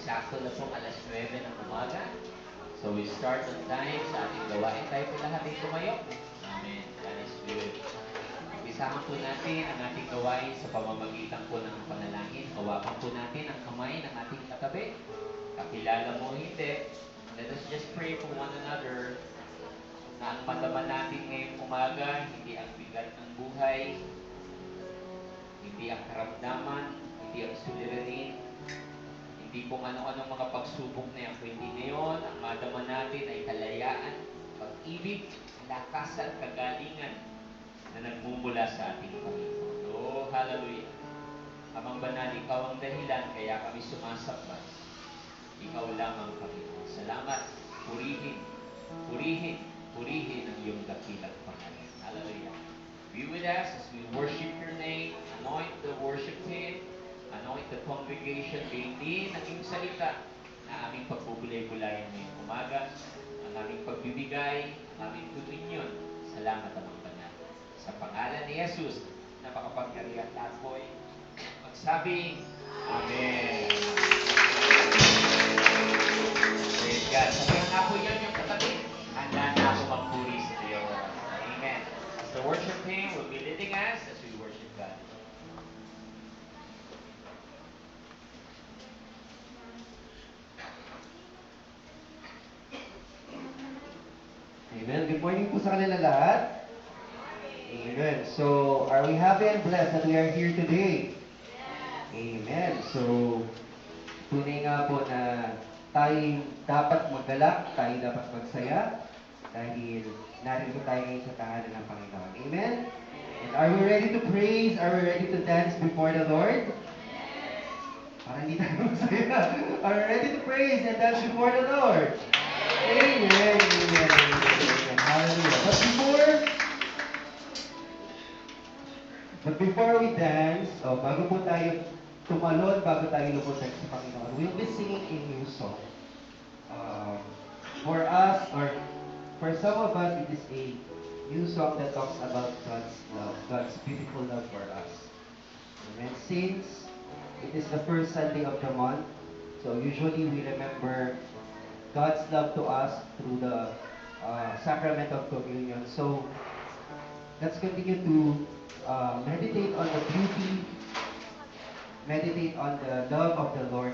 Eksakto na pong alas 9 ng umaga. So we start on time sa ating gawain. Tayo po lahat ay tumayo. Amen. God is good. Isama po natin ang ating gawain sa pamamagitan po ng panalangin. Hawakan po natin ang kamay ng ating katabi. Kakilala mo hindi. Let us just pray for one another na ang madama natin ngayong umaga, hindi ang bigat ng buhay, hindi ang karamdaman, hindi ang suliranin, hindi kung ano-anong mga pagsubok na yan, kundi ngayon, ang madama natin ay kalayaan, pag-ibig, lakas at kagalingan na nagmumula sa ating Panginoon. Oh, hallelujah! Amang banal, ikaw ang dahilan, kaya kami sumasamba. Ikaw lamang, Panginoon. Salamat, purihin, purihin, purihin ang iyong dakilang pangalan. Hallelujah. Be with us as we worship your name. Anoint the worship team. Anoint the congregation. Gainin ang iyong salita na aming pagbubulay-bulayan ngayong umaga. Ang aming pagbibigay, ang aming communion. Salamat amang banal. Sa pangalan ni Jesus, napakapangyarihan lahat po ay magsabi, Amen. Praise God. Sabihan nga po yan yung katabi. Handa na ako magpuri sa Diyos. Amen. As the worship team will be leading us as we worship God. Amen. Good morning po sa kanila lahat. Amen. So, are we happy and blessed that we are here today? Amen. So, tunay nga po na tayo dapat maggalak, tayo dapat magsaya, dahil narito tayo ngayon sa tahanan ng Panginoon. Amen? And are we ready to praise? Are we ready to dance before the Lord? Para hindi tayo masaya. Are we ready to praise and dance before the Lord? Amen. Amen. Amen. Hallelujah. But before we dance, bago po tayo tumalon, bago tayo lumutan sa Panginoon, we'll be singing a new song. For us, or for some of us, it is a new song that talks about God's love, God's beautiful love for us. And since it is the first Sunday of the month, so usually we remember God's love to us through the sacrament of communion. So let's continue to meditate on the beauty, meditate on the love of the Lord.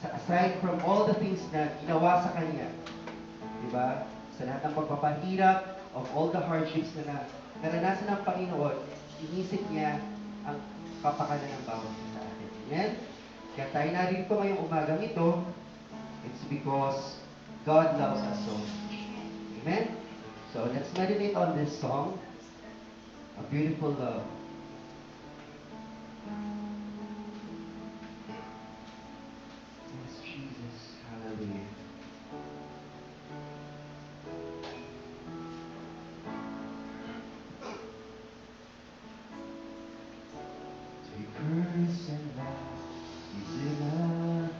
Aside from all the things na ginawa sa Kanya, diba? Sa lahat ng pagpapahirap, of all the hardships na naranasan ng Panginoon, inisip niya ang kapakanan ng bawat isa sa atin. Amen? Kaya tayo narito ngayong umagang ito, it's because God loves us so much. Amen? So let's meditate on this song, A Beautiful Love. Yes, Jesus. Hallelujah. Take curse and laugh, is enough.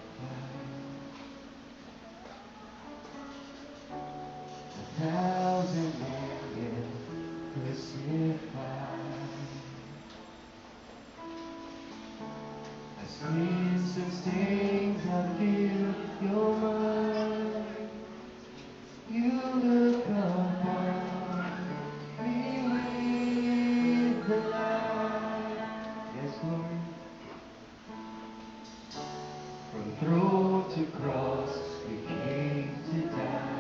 A thousand men crucified. As crimson stains have filled your mind, you look upon me with the light. Yes, Lord. From throne to cross, you came to die.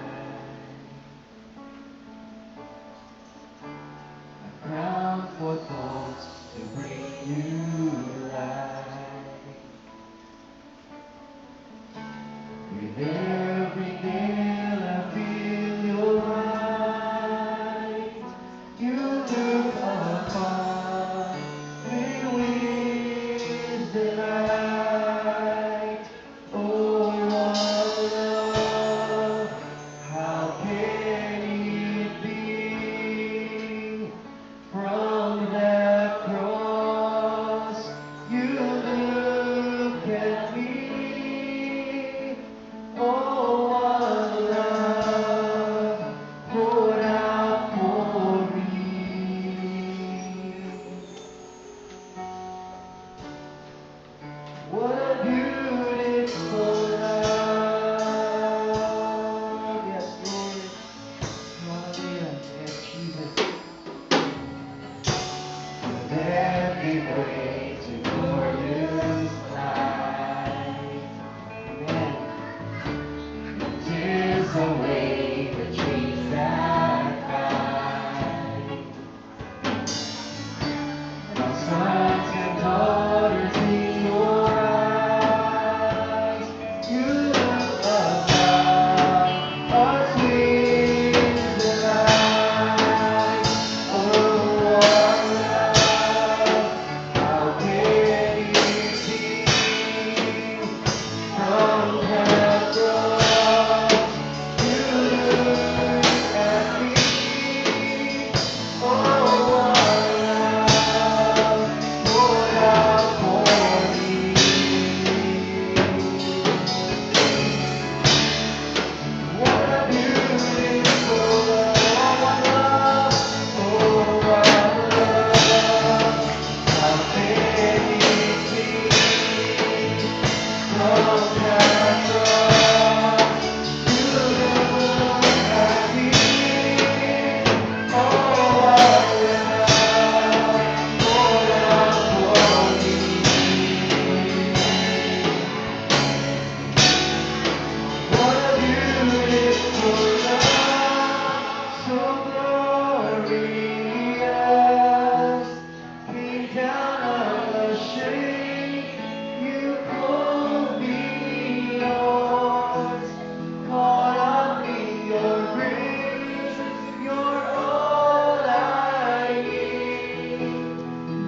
A crown for thorns to bring you life. With every nail I feel your might. You look upon me with the light. Oh, your love, how can it be? From that cross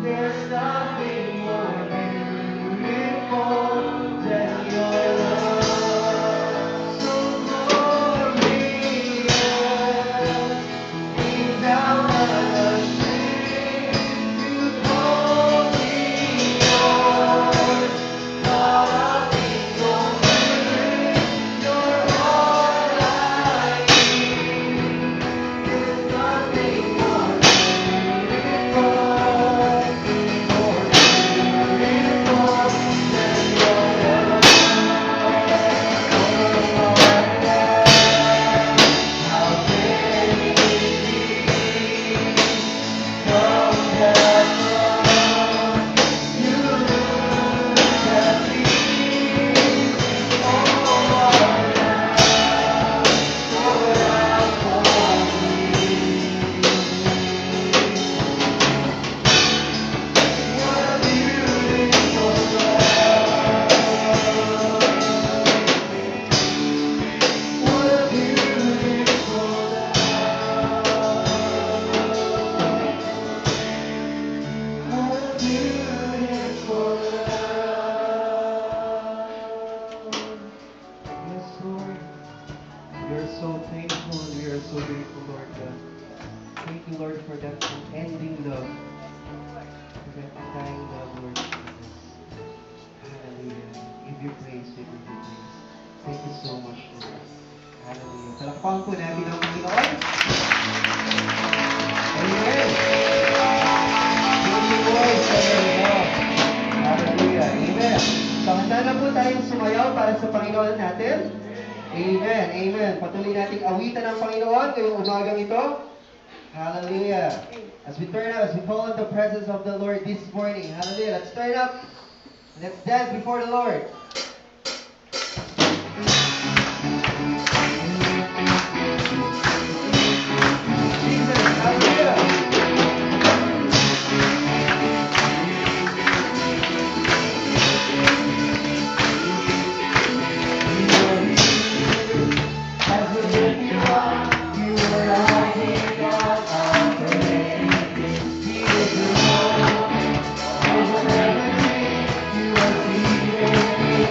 There's nothing more beautiful than your love. So glorious, came down on a ship. You called me yours. Caught up in your grace. You're all I need. There's nothing more beautiful. Yes, Lord. We are so thankful and we are so grateful, Lord God. Thank you, Lord, for that unending love, for that undying love, Lord Jesus. Hallelujah. Give you praise, we give you praise. Thank you so much, Lord. Hallelujah. Palakpakan po natin ang Panginoon. Amen. Give you praise, Panginoon. Hallelujah. Amen. So, handa na po tayong sumayaw para sa Panginoon natin. Amen. Amen. Patuloy nating awitan ang Panginoon ngayong umagang ito. Hallelujah. As we turn up, as we call on the presence of the Lord this morning. Hallelujah. Let's turn up. Let's dance before the Lord. Jesus, hallelujah. As we lift you up, you are rising God of praise. He is the Lord, over everything. You are seated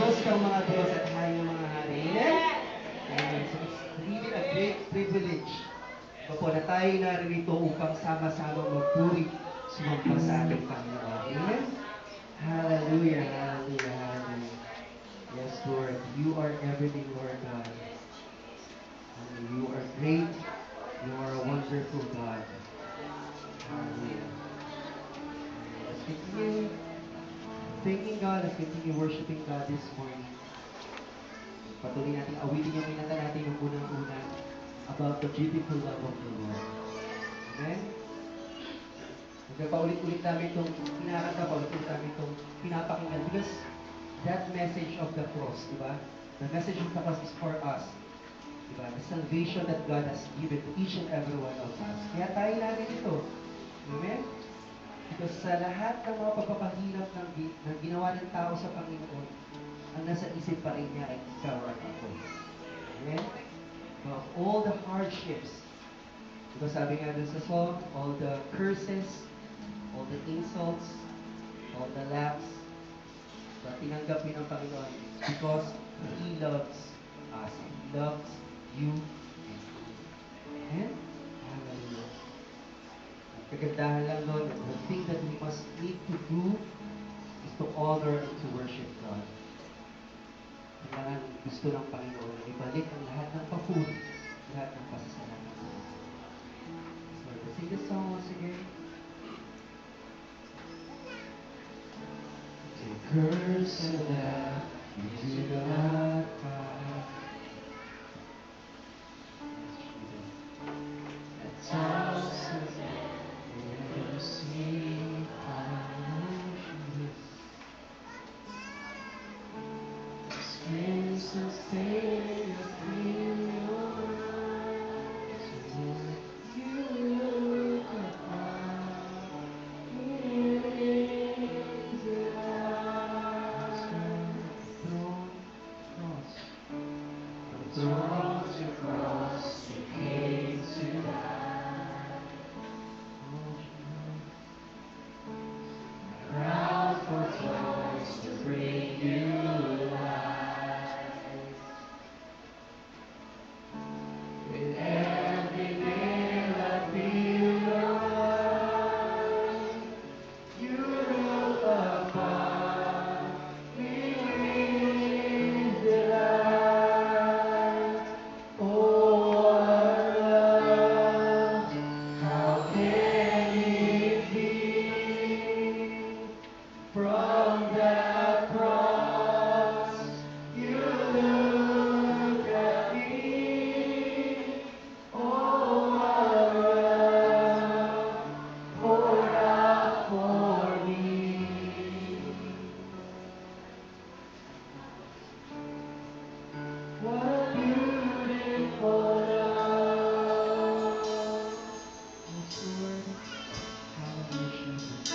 Diyos kang mga Diyos at hari ng mga hari. Amen? Amen. So it's really a great privilege po na tayo naririto upang sama-sama magpuri sumamba sa ating Panginoon. Amen? Hallelujah, hallelujah, hallelujah. Yes, Lord. You are everything, Lord God. You are great. You are a wonderful God. Hallelujah. Let's continue thanking God. Let's continue worshiping God this morning. Patuloy natin awitin yung kinanta natin yung unang-una about the beautiful love of the Lord. Amen? Paulit-ulit namin itong kinakanta, paulit-ulit namin itong pinapakinggan because that message of the cross, di ba? The message of the cross is for us. Di ba? The salvation that God has given to each and every one of us. Kaya tayo natin ito. Amen? Because sa lahat ng mga pagpapahirap ng ginawa ng tao sa Panginoon, ang nasa isip pa rin niya ay ikaw at ako. Amen? Of all the hardships, diba sabi nga dun sa song, all the curses, all the insults, all the laughs, but tinanggap yun ng Panginoon because He loves us. He loves you and me. Amen? Hallelujah. Ang kagandahan lang doon, the thing that we must need to do is to honor and to worship God. Kailangan gusto ng Panginoon na ibalik ang lahat ng papuri, lahat ng pasasalamat. So, let's sing this song once again. Take curse and laugh, you do not find. At times of never see emotionless. Screams of pain of your eyes. You look upon me in the eyes from the throne to cross, you came to die. Crown for thorns to bring you life. With every nail I feel alive, you look upon me with delight. Oh, our love, how can it be? From that cross, you look at me. Oh, our love poured out for me. What a beautiful love. Yes, Lord. Hallelujah, Jesus.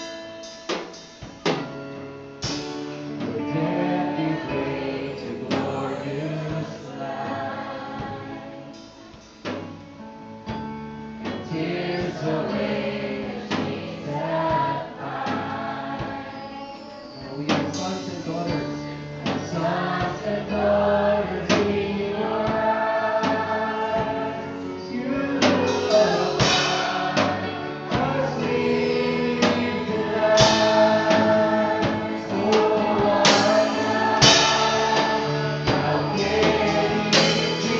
The death you bring to glorious light. Tears away the chains that bind. We are sons and daughters. Sons and daughters in your eyes. You look upon us with delight. Oh, our love, how can it be?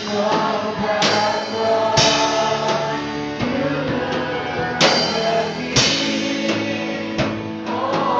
From that cross, you look at me. Oh,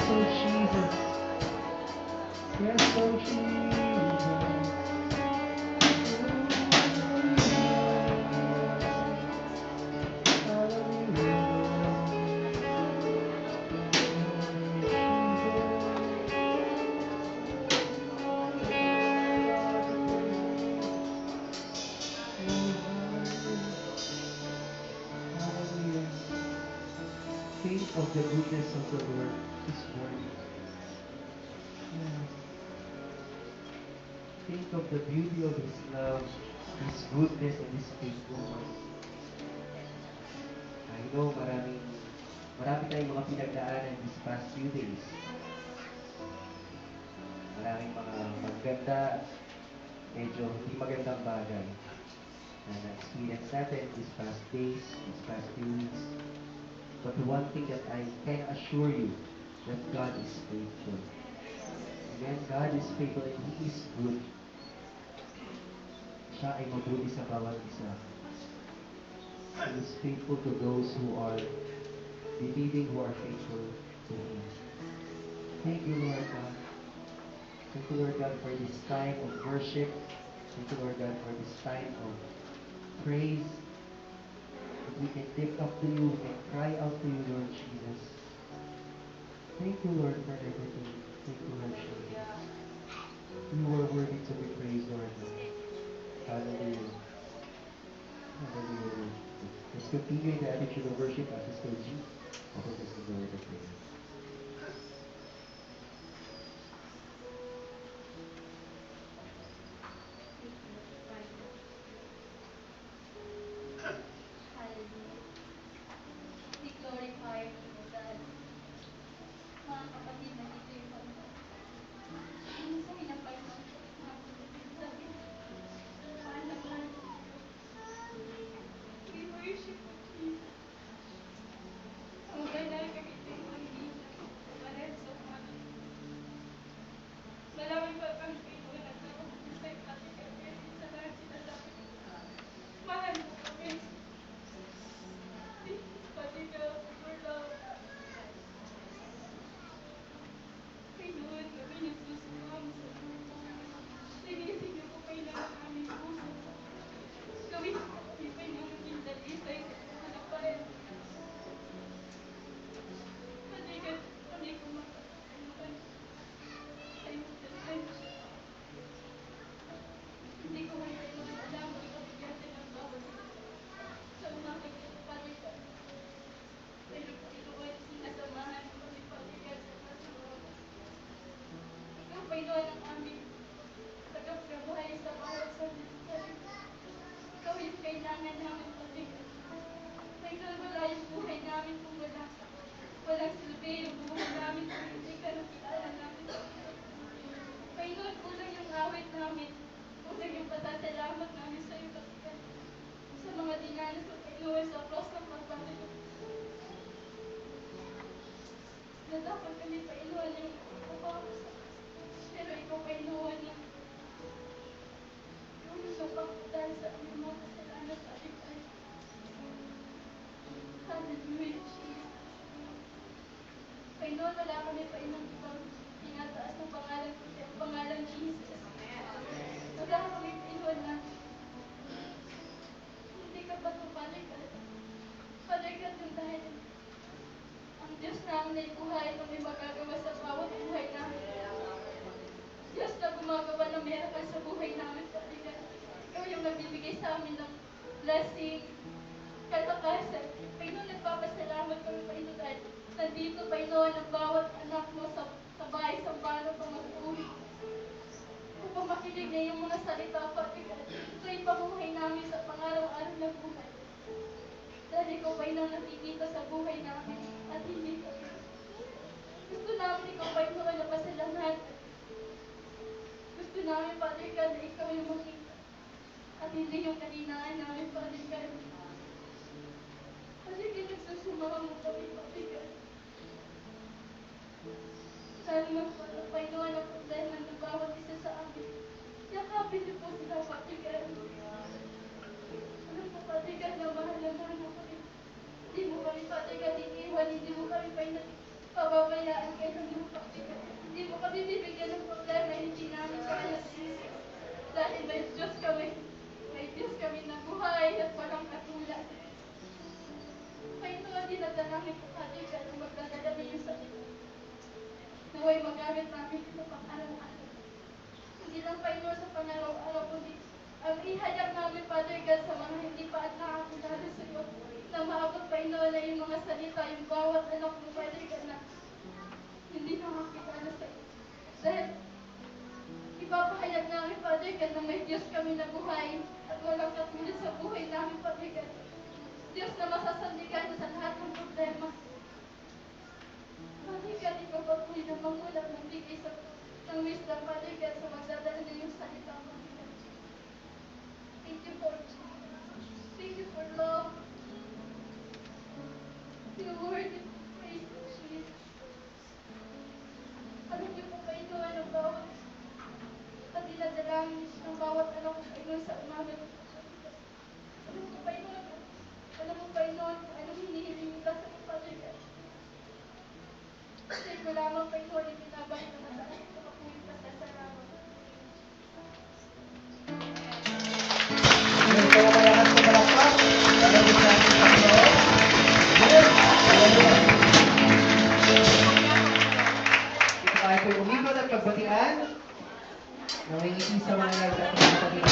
oh Jesus. Yes, oh Jesus. Think of the goodness of the Lord this morning. Yes. Think of the beauty of His love, His goodness, and His faithfulness. I know marami tayong mga pinagdaanan these past few days. Maraming mga maganda, medyo hindi magandang bagay na na-experience natin these past days, these past few weeks. But the one thing that I can assure you, that God is faithful. Amen? God is faithful and He is good. Siya ay mabuti sa bawat isa. He is faithful to those who are believing, who are faithful to Him. Thank you, Lord God. Thank you, Lord God, for this time of worship. Thank you, Lord God, for this time of praise. That we can lift up to you and cry out to you, Lord Jesus. Thank you, Lord, for everything. Thank you, Lord Jesus. You are worthy to be praised, Lord. Hallelujah. Hallelujah, Lord. Let's continue in the attitude of worship as Sister G opens us in the word of prayer. Hallelujah. We glorify you, O God. Mga kapatid, nandito yung kanta. Ang sabi ng Panginoon sa mga kapatid, sabi, mahal na mahal ko. We worship you, Jesus. Ang ganda kami ito yung pangingin para sa umaga. Maraming pa kami Panginoon at nakapag-usay pati kami sa lahat sinasabi ko. Mahal mo kami. Pati ka, for love. Panginoon, kami nagsusumamo sa iyo. Linisin niyo po kailangan aming puso. Gawin niyo po kami, Panginoon, maging dalisay sa hanapan. Paligat kami kumakapagpanuan sa iyong presensya. Hindi ko man Panginoon alam ang kabigasan ng bawat isa sa umagang ito, paligat. Pero Panginoon, sinasamahan mo kami paligat sa pagkakas. Ikaw, Panginoon, ang aming tagapagbuhay sa bawat sandali. Ikaw yung kailangan namin paligat. Panginoon, wala yung buhay namin kung walang silbi yung buhay namin kung hindi ka nakilala namin. Panginoon, kulang yung awit namin. Kulang yung pasasalamat namin sa iyo pagkat sa mga dinanas mo, Panginoon, sa cross ng pagbabago. Na dapat kami, Panginoon, yung upawa sa pero ikaw, Panginoon, yung napagdahil sa aming mga kasalanan sa ating. Hallelujah, Jesus. Panginoon, wala kami, Panginoon, ibang tinataas ng pangalan kundi ang pangalan Jesus. Wala kami, Panginoon, na hindi ka patupalikan. Palikan yung dahil ang Diyos namin ay buhay na may magagawa sa bawat buhay namin. Diyos na gumagawa ng miracle sa buhay namin, palikan. Ikaw yung nagbibigay sa amin ng blessing, kalakasan. Panginoon, nagpapasalamat kami, Panginoon, dahil nandito, Panginoon, ang bawat anak mo sa bahay, sa balo, pa mag-uwi. Upang makinig niya yung mga salita, palikan. Ito yung pamuhay namin sa pangaraw-araw na buhay. Dahil ikaw, Panginoon, nakikita sa buhay namin at hindi kami. Gusto namin ikaw, Panginoon, na pasalamatan. Gusto namin, palikan, na ikaw yung makita. At hindi yung kahinaan namin, palikan. Palikan, nagsusumama mo kami, palikan. Sana Panginoon, ang problema ng bawat isa sa amin. Yakapin niyo po sila, palikan. Alam po, palikan, na mahal mo kami. Hindi mo kami, palikan, iniwan, hindi mo kami pabayaan kaya ay may Diyos kami na buhay at walang katulad. Panginoon, dinadalangin ko, Father God, na magdadala niyo sa iyo. Naway magamit namin ito pang araw-araw. Hindi lang, Panginoon, sa pangaraw-araw, kundi ang ihayag namin, Father God, sa mga hindi pa at nakakilala sa iyo, na maabot, Panginoon, na yung mga salita, yung bawat anak mo, Father God, na hindi nakakilala sa iyo. Dahil ipapahayag namin, Father God, na may Diyos kami na buhay at walang katulad sa buhay namin, Father God. Diyos na masasandigan sa lahat ng problema. Father God, ikaw patuloy na mangulang ng bigay ng wisdom, Father God, sa magdadala ng iyong salita, Father God. Thank you for Thank you for love. Your word is praise, Jesus. Alam niyo po, Panginoon, ang bawat at dinadalangin ng bawat anak ko, Panginoon, sa umaga. Alam mo, Panginoon, kung anong hinihiling nila sa iyo, Father God. Kasi ko lamang, Panginoon, ibinabalik na mataas sa kapulit na sasarawan. Ngayon kaya kailangan ko malakpak. Dalawin natin sa Panginoon. Ito tayo po'y umikot at pagbatian. Nangingiti sa mga nagkakapagin.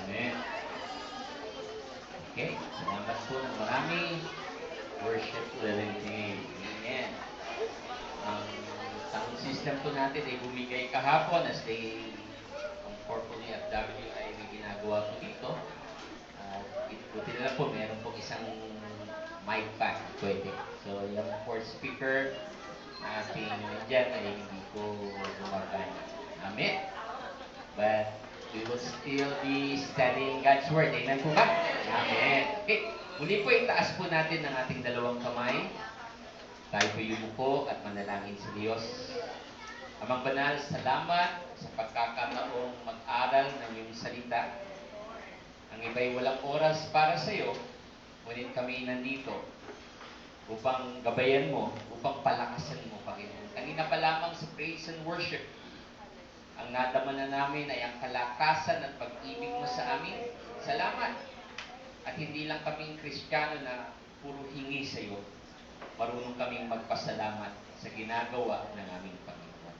Amen. Okay, salamat po ng marami. Worship living team. Amen. Ang sound system po natin ay bumigay kahapon as they unfortunately at W ay may ginagawa po dito. At buti na lang po, meron po isang mic pack pwede. So, yung fourth speaker na ating dyan ay hindi ko gumagana. Amen. But we will still be studying God's Word. Amen po ba? Amen. Okay. Muli po, itaas po natin ang ating dalawang kamay. Tayo po yumuko at manalangin sa Diyos. Amang banal, salamat sa pagkakataong mag-aral ng iyong salita. Ang iba'y walang oras para sa iyo, ngunit kami nandito upang gabayan mo, upang palakasan mo, Panginoon. Kanina pa lamang sa praise and worship, ang nadama na namin ay ang kalakasan at pag-ibig mo sa amin. Salamat. At hindi lang kaming Kristiyano na puro hingi sa iyo. Marunong kaming magpasalamat sa ginagawa ng aming Panginoon.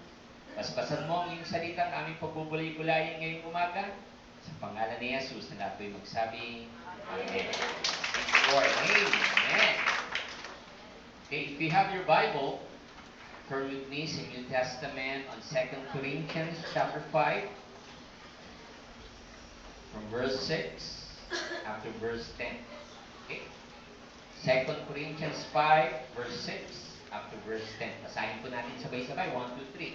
Paspasan mo ang iyong salitang aming pagbubulay-bulayin ngayong umaga. Sa pangalan ni Jesus na lahat po'y magsabi, Amen. Thank you, Lord. Amen. Okay, if you have your Bible, turn with me sa New Testament on 2 Corinthians chapter 5, from verse 6 up to verse 10. Okay? 2 Corinthians 5, verse 6 up to verse 10. Basahin po natin sabay-sabay. 1, 2, 3.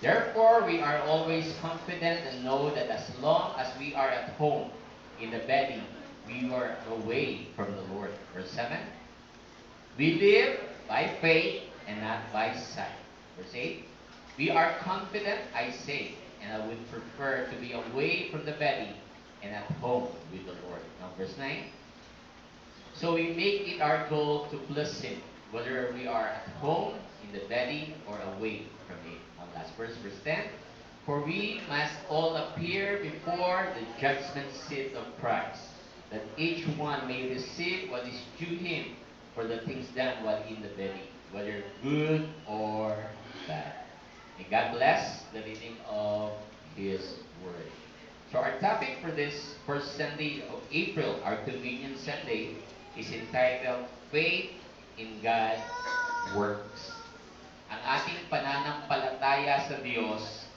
Therefore, we are always confident and know that as long as we are at home in the body, we were away from the Lord. Verse 7. We live by faith and not by sight. Verse 8. We are confident, I say, and I would prefer to be away from the body and at home with the Lord. Now, verse 9. So we make it our goal to bless Him, whether we are at home, in the body, or away from Him. Now, last verse, verse 10. For we must all appear before the judgment seat of Christ, that each one may receive what is due him for the things done while in the body, whether good or bad. May God bless the reading of His Word. So our topic for this first Sunday of April, our Communion Sunday, is entitled Faith in God's Works. Ang ating pananampalataya sa Diyos,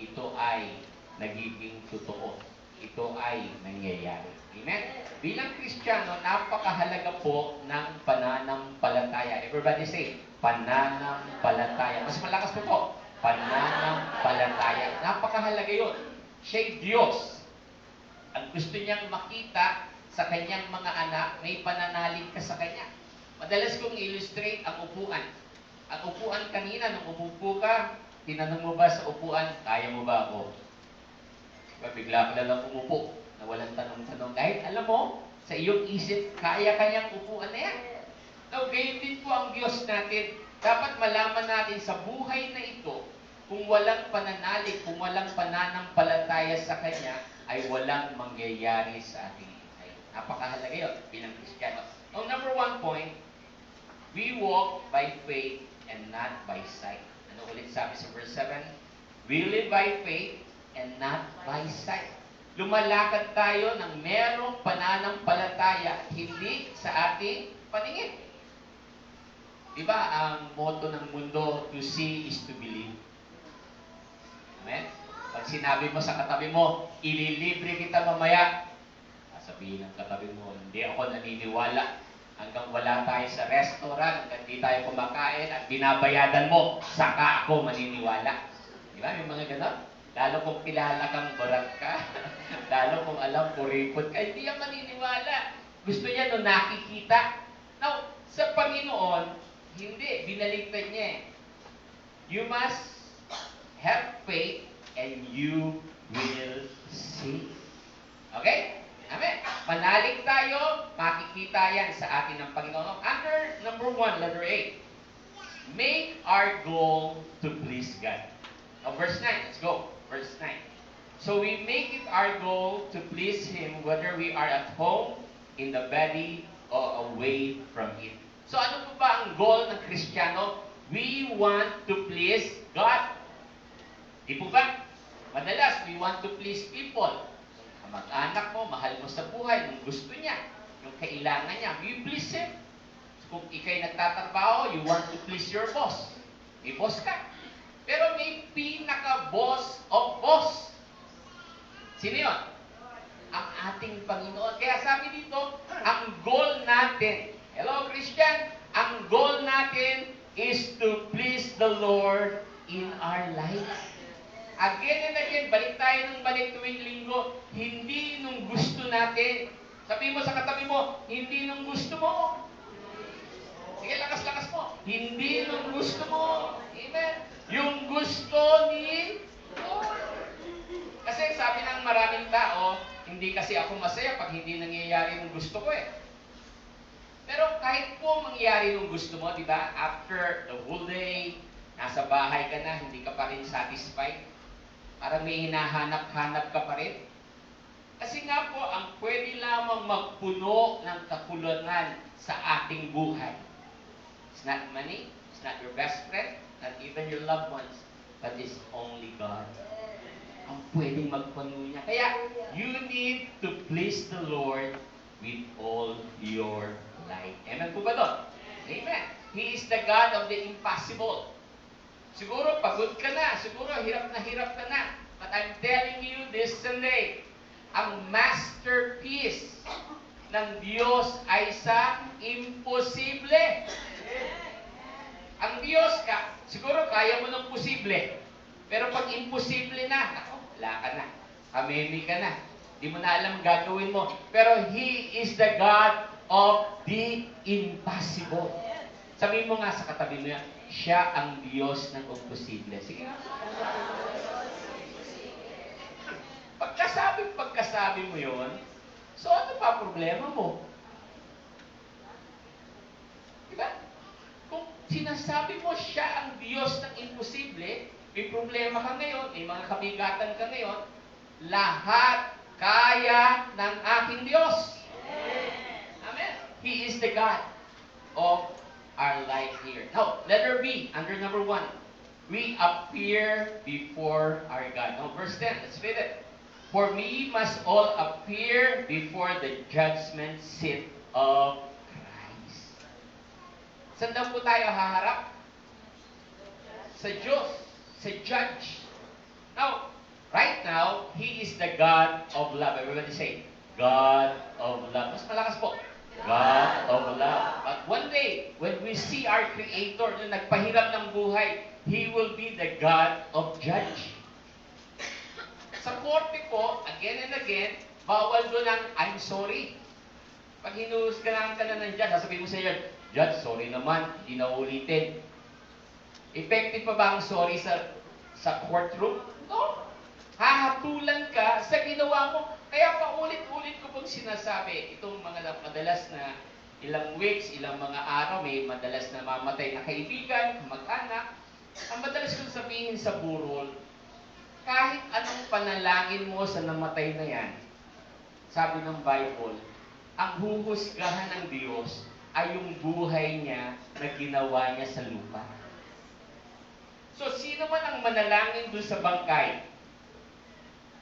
ito ay nagiging totoo. Ito ay nangyayari. Amen? Bilang Kristiyano, napakahalaga po ng pananampalataya. Everybody say, pananampalataya. Mas malakas po. Pananampalataya. Napakahalaga yun. Siya'y Diyos. Ang gusto niyang makita sa kanyang mga anak, may pananalig ka sa kanya. Madalas kong illustrate ang upuan. Ang upuan kanina, nung umupo ka, tinanong mo ba sa upuan, kaya mo ba ako? Bigla ka lang umupo na walang tanong-tanong. Dahil alam mo, sa iyong isip, kaya kanyang upuan na yan. Now, gayon din po ang Diyos natin. Dapat malaman natin sa buhay na ito, kung walang pananalig, kung walang pananampalataya sa Kanya, ay walang mangyayari sa ating buhay. Napakahalaga yun bilang Kristiyano. Now, number 1 point, we walk by faith and not by sight. Ano ulit sabi sa verse 7? We live by faith and not by sight. Lumalakad tayo ng merong pananampalataya, hindi sa ating paningin. Diba ang motto ng mundo, to see is to believe? Amen? Pag sinabi mo sa katabi mo, ililibre kita mamaya, sabihin ng katabi mo, hindi ako naniniwala. Hanggang wala tayo sa restaurant, hanggang di tayo kumakain, at binabayadan mo, saka ako maniniwala. Diba? May mga ganon. Lalo kung kilala kang barat ka, lalo kung alam kuripot ka, hindi yan maniniwala. Gusto niya no nakikita. Now, sa Panginoon, hindi. Binaligtad niya eh. You must have faith and you will see. Okay? Amen. Manalig tayo, makikita yan sa atin ng Panginoon. Under number 1, letter A. Make our goal to please God. Now, verse 9. Let's go. Verse 9. So we make it our goal to please Him whether we are at home, in the body, or away from it. So ano po ba ang goal ng Kristiyano? We want to please God. Di po ba? Madalas, we want to please people. Ang mag-anak mo, mahal mo sa buhay, yung gusto niya, yung kailangan niya, you please Him. So, kung ikay nagtatrabaho, you want to please your boss. May boss ka. Pero may pinaka-boss of boss. Sino yun? Ang ating Panginoon. Kaya sabi dito, ang goal natin, hello Christian, ang goal natin is to please the Lord in our life. Again and again, balik tayo ng balik tuwing linggo, hindi nung gusto natin. Sabi mo sa katabi mo, hindi nung gusto mo. Sige, lakas-lakas mo. Hindi nung gusto mo. Amen. Yung gusto ni Lord. Kasi sabi ng maraming tao, hindi kasi ako masaya pag hindi nangyayari ng gusto ko eh. Pero kahit po mangyayari ng gusto mo, di ba? After the whole day, nasa bahay ka na, hindi ka pa rin satisfied. Parang may hinahanap-hanap ka pa rin. Kasi nga po, ang pwede lamang magpuno ng kakulangan sa ating buhay. It's not money, it's not your best friend, not even your loved ones, but it's only God. Ang pwedeng magpuno niya. Kaya, you need to please the Lord with all your life. Amen po ba doon? Amen. He is the God of the impossible. Siguro pagod ka na, siguro hirap ka na. But I'm telling you this Sunday, ang masterpiece ng Diyos ay sa imposible. Ang Diyos siguro kaya mo ng posible. Pero pag imposible na, ako, wala ka na. Kamemi ka na. Di mo na alam gagawin mo. Pero He is the God of the impossible. Sabihin mo nga sa katabi mo yan, siya ang Diyos ng imposible. Sige nga. Pagkasabi mo yon, so ano pa problema mo? Diba? Kung sinasabi mo siya ang Diyos ng imposible, may problema ka ngayon, may mga kabigatan ka ngayon, lahat kaya ng aking Diyos. Amen. He is the God of our life here. Now, letter B, under number 1. We appear before our God. Now, verse 10, let's read it. For we must all appear before the judgment seat of Christ. Saan daw po tayo haharap? Sa Diyos, sa Judge. Now, right now, He is the God of love. Everybody say, God of love. Mas malakas po. God of love. But one day, when we see our Creator na nagpahirap ng buhay, He will be the God of Judge. Sa korte po, again and again, bawal doon ang I'm sorry. Pag hinuhusgahan ka na ng judge, sasabihin mo sa iyo, Judge, sorry naman, hindi na ulitin. Effective pa ba ang sorry sa courtroom? No. Hahatulan ka sa ginawa mo. Kaya paulit-ulit ko pong sinasabi, itong mga madalas na ilang weeks, ilang mga araw, may madalas na mamatay na kaibigan, mag-anak. Ang madalas kong sabihin sa burol, kahit anong panalangin mo sa namatay na yan, sabi ng Bible, ang huhusgahan ng Diyos ay yung buhay niya na ginawa niya sa lupa. So, sino man ang manalangin dun sa bangkay?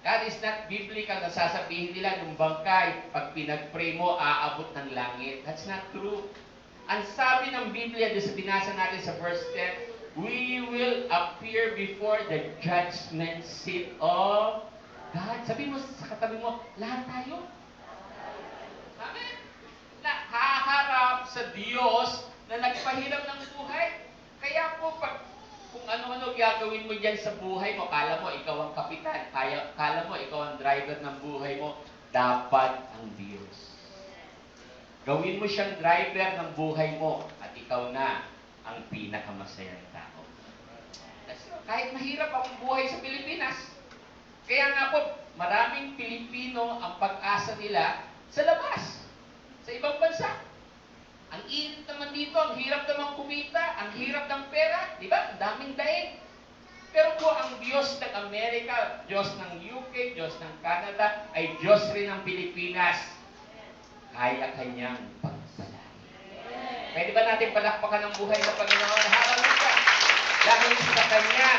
That is not biblical na sasabihin nila ng bangkay, pag pinag-pray mo, aabot ng langit. That's not true. Ang sabi ng Biblia, doon sa binasa natin sa verse 10, we will appear before the judgment seat of God. Sabi mo sa katabi mo, lahat tayo. Amen. Na haharap sa Diyos na nagpahirap ng buhay. Kaya po, kung ano-ano gagawin mo dyan sa buhay mo, kala mo ikaw ang kapitan, kala mo ikaw ang driver ng buhay mo, dapat ang Diyos. Gawin mo siyang driver ng buhay mo at ikaw na ang pinakamasayang tao. Kahit mahirap ang buhay sa Pilipinas. Kaya nga po, maraming Pilipino ang pag-asa nila sa labas, sa ibang bansa. Ang init naman dito, ang hirap naman kumita, ang hirap ng pera, di ba? Ang daming daig. Pero po ang Diyos ng Amerika, Diyos ng UK, Diyos ng Canada, ay Diyos rin ng Pilipinas. Kaya kanyang pagpalain. Pwede ba natin palakpakan ang buhay ng Panginoon? Hallelujah! Dahil sa Kanya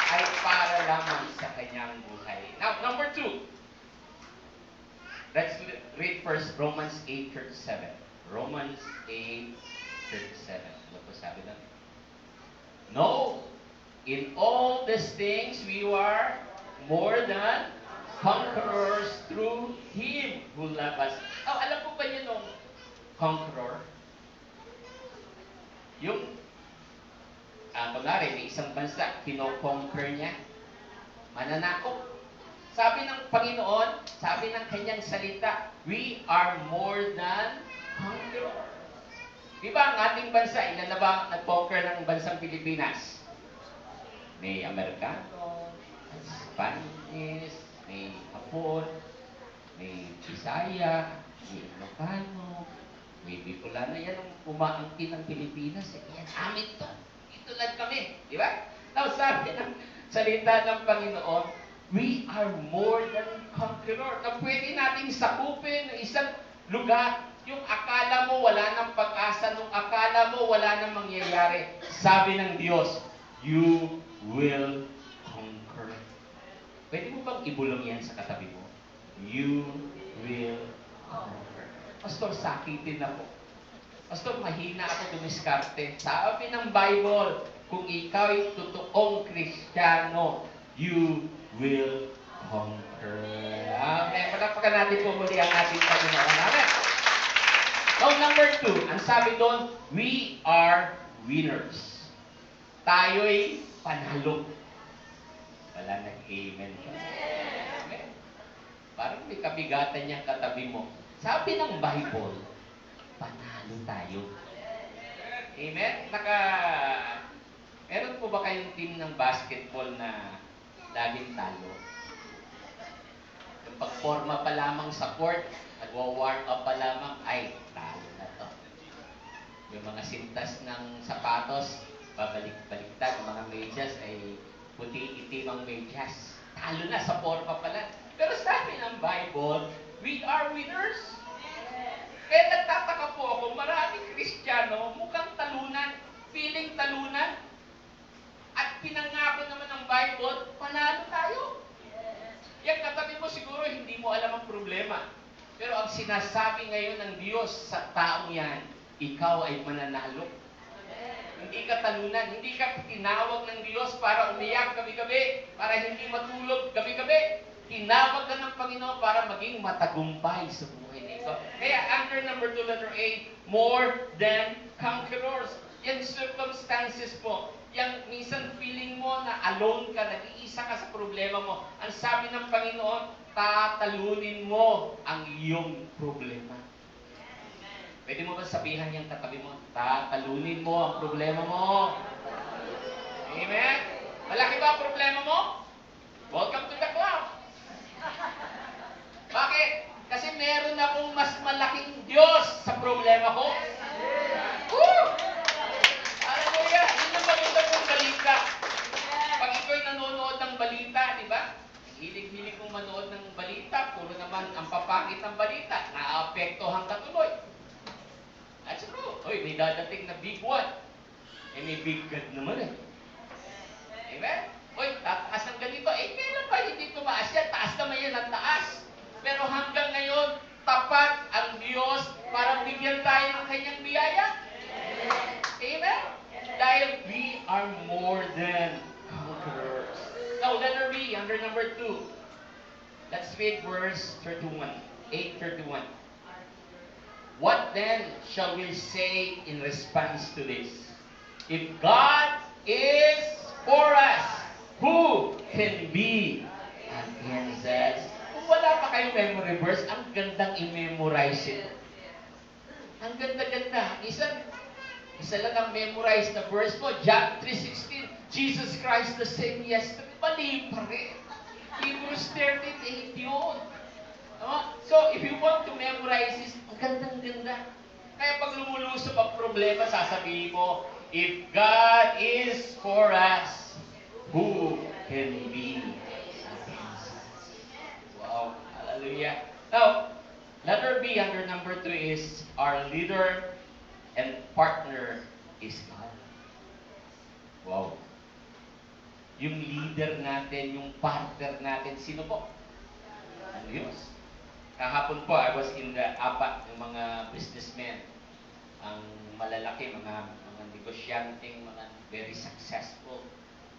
ay para lamang sa Kanyang buhay. Now, number 2. Let's read first Romans 8:37. Romans 8:37. Ano po sabi lang? No, in all these things we are more than conquerors through Him who loved us. Oh, alam po ba yun nung conqueror? Yung, kunwari, may isang bansa, kino-conquer niya, mananakop. Sabi ng Panginoon, sabi ng kanyang salita, we are more than conquerors. Di ba ang ating bansa, ilan na ba nag-conquer ng bansang Pilipinas? May Amerikano, Spanish, may Hapon, may Bisaya, may Ilocano, may Bicolano. Yan ang umaangkin ng Pilipinas. Yan, amin to. Itulad kami. Di ba? Now, sabi ng salita ng Panginoon, we are more than conqueror. Na pwede nating sakupin ng isang lugar. Yung akala mo wala nang pag-asa, nung akala mo wala nang mangyayari. Sabi ng Diyos, you will conquer. Pwede mo bang ibulong yan sa katabi mo? You will conquer. Pastor, sakitin ako. Pastor, mahina ako dumiskarte. Sabi ng Bible, kung ikaw ay totoong Kristiyano, you will conquer. Amen. Palakpakan natin po muli ang ating Panginoon. Amen. Now, number 2, ang sabi doon, we are winners. Tayo'y panalo. Wala nag-amen ka. Amen. Parang may kabigatan niyang katabi mo. Sabi ng Bible, panalo tayo. Amen? Meron po ba kayong team ng basketball na laging talo? Yung pagforma pa lamang sa court, nagwa-warm up pa lamang, ay, talo na to. Yung mga sintas ng sapatos, babalik-baliktad, mga medyas ay puti-itim ang medyas. Talo na sa forma pala. Pero sabi ng Bible, we are winners. Kaya nagtataka po ako, maraming Kristiyano, mukhang talunan, feeling talunan, at pinangako naman ng Bible, panalo tayo. Yan katabi mo siguro, hindi mo alam ang problema. Pero ang sinasabi ngayon ng Diyos sa taong yan, ikaw ay mananalo. Hindi ka talunan, hindi ka tinawag ng Diyos para umiyak gabi-gabi, para hindi matulog gabi-gabi. Tinawag ka ng Panginoon para maging matagumpay sa buhay nito. Kaya under number 2, letter A, more than conquerors. Yan circumstances po. Yang minsan feeling mo na alone ka, nag-iisa ka sa problema mo. Ang sabi ng Panginoon, tatalunin mo ang iyong problema. Pwede mo ba sabihan yung katabi mo, tatalunin mo ang problema mo? Amen? Malaki ba ang problema mo? Welcome to the club. Bakit? Kasi meron akong mas malaking Diyos sa problema ko. Woo! Hallelujah! Yun yung maganda kong balita. Pag ikaw nanonood ng balita, di ba? Hilig-hilig kong manood ng balita, puro naman ang papakit ng balita, naapektuhan ka tuloy. That's true. Oy, may dadating na big one. Eh, may big God naman eh. Amen? Oy, tataas ng ganito. Eh, kailan pa hindi tumaas yan? Taas naman yan ang taas. Pero hanggang ngayon, tapat ang Diyos para bigyan tayo ng kanyang biyaya. Amen? Dahil we are more than conquerors. Now, letter B, under number 2. Let's read verse 31. 8:31. What then shall we say in response to this? If God is for us, who can be against us? Kung wala pa kayong memory verse, ang gandang i-memorize ito. Ang ganda-ganda. Isa lang ang memorize na verse mo. John 3:16, Jesus Christ the same yesterday. Mali pa rin. Hebrews 13:8 yun. So, if you want to memorize this, ang gandang-ganda. Kaya pag lumulusob ang problema, sasabihin mo, if God is for us, who can be against us? Wow, hallelujah. Now, letter B under number 2 is, our leader and partner is God. Wow. Yung leader natin, yung partner natin, sino po? Ang Diyos. Kahapon po, I was in the APA, yung mga businessmen, ang malalaki, mga negosyanteng, mga very successful.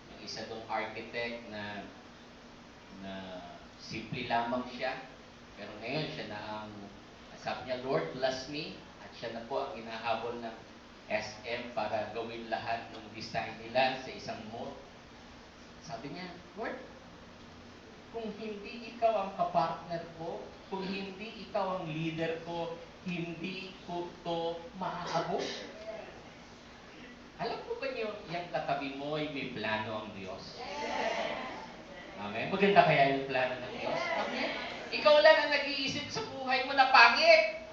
Yung isa doong architect na simple lamang siya, pero ngayon siya na ang, sabi niya, Lord, bless me, at siya na po ang inahabol ng SM para gawin lahat ng design nila sa isang mall. Sabi niya, Lord, kung hindi ikaw ang kapartner ko, kung hindi ikaw ang leader ko, hindi ko to maaabot. Alam mo ba niyo, yung katabi mo ay may plano ang Diyos? Amen? Maganda kaya yung plano ng Diyos? Amen? Ikaw lang ang nag-iisip sa buhay mo na pangit.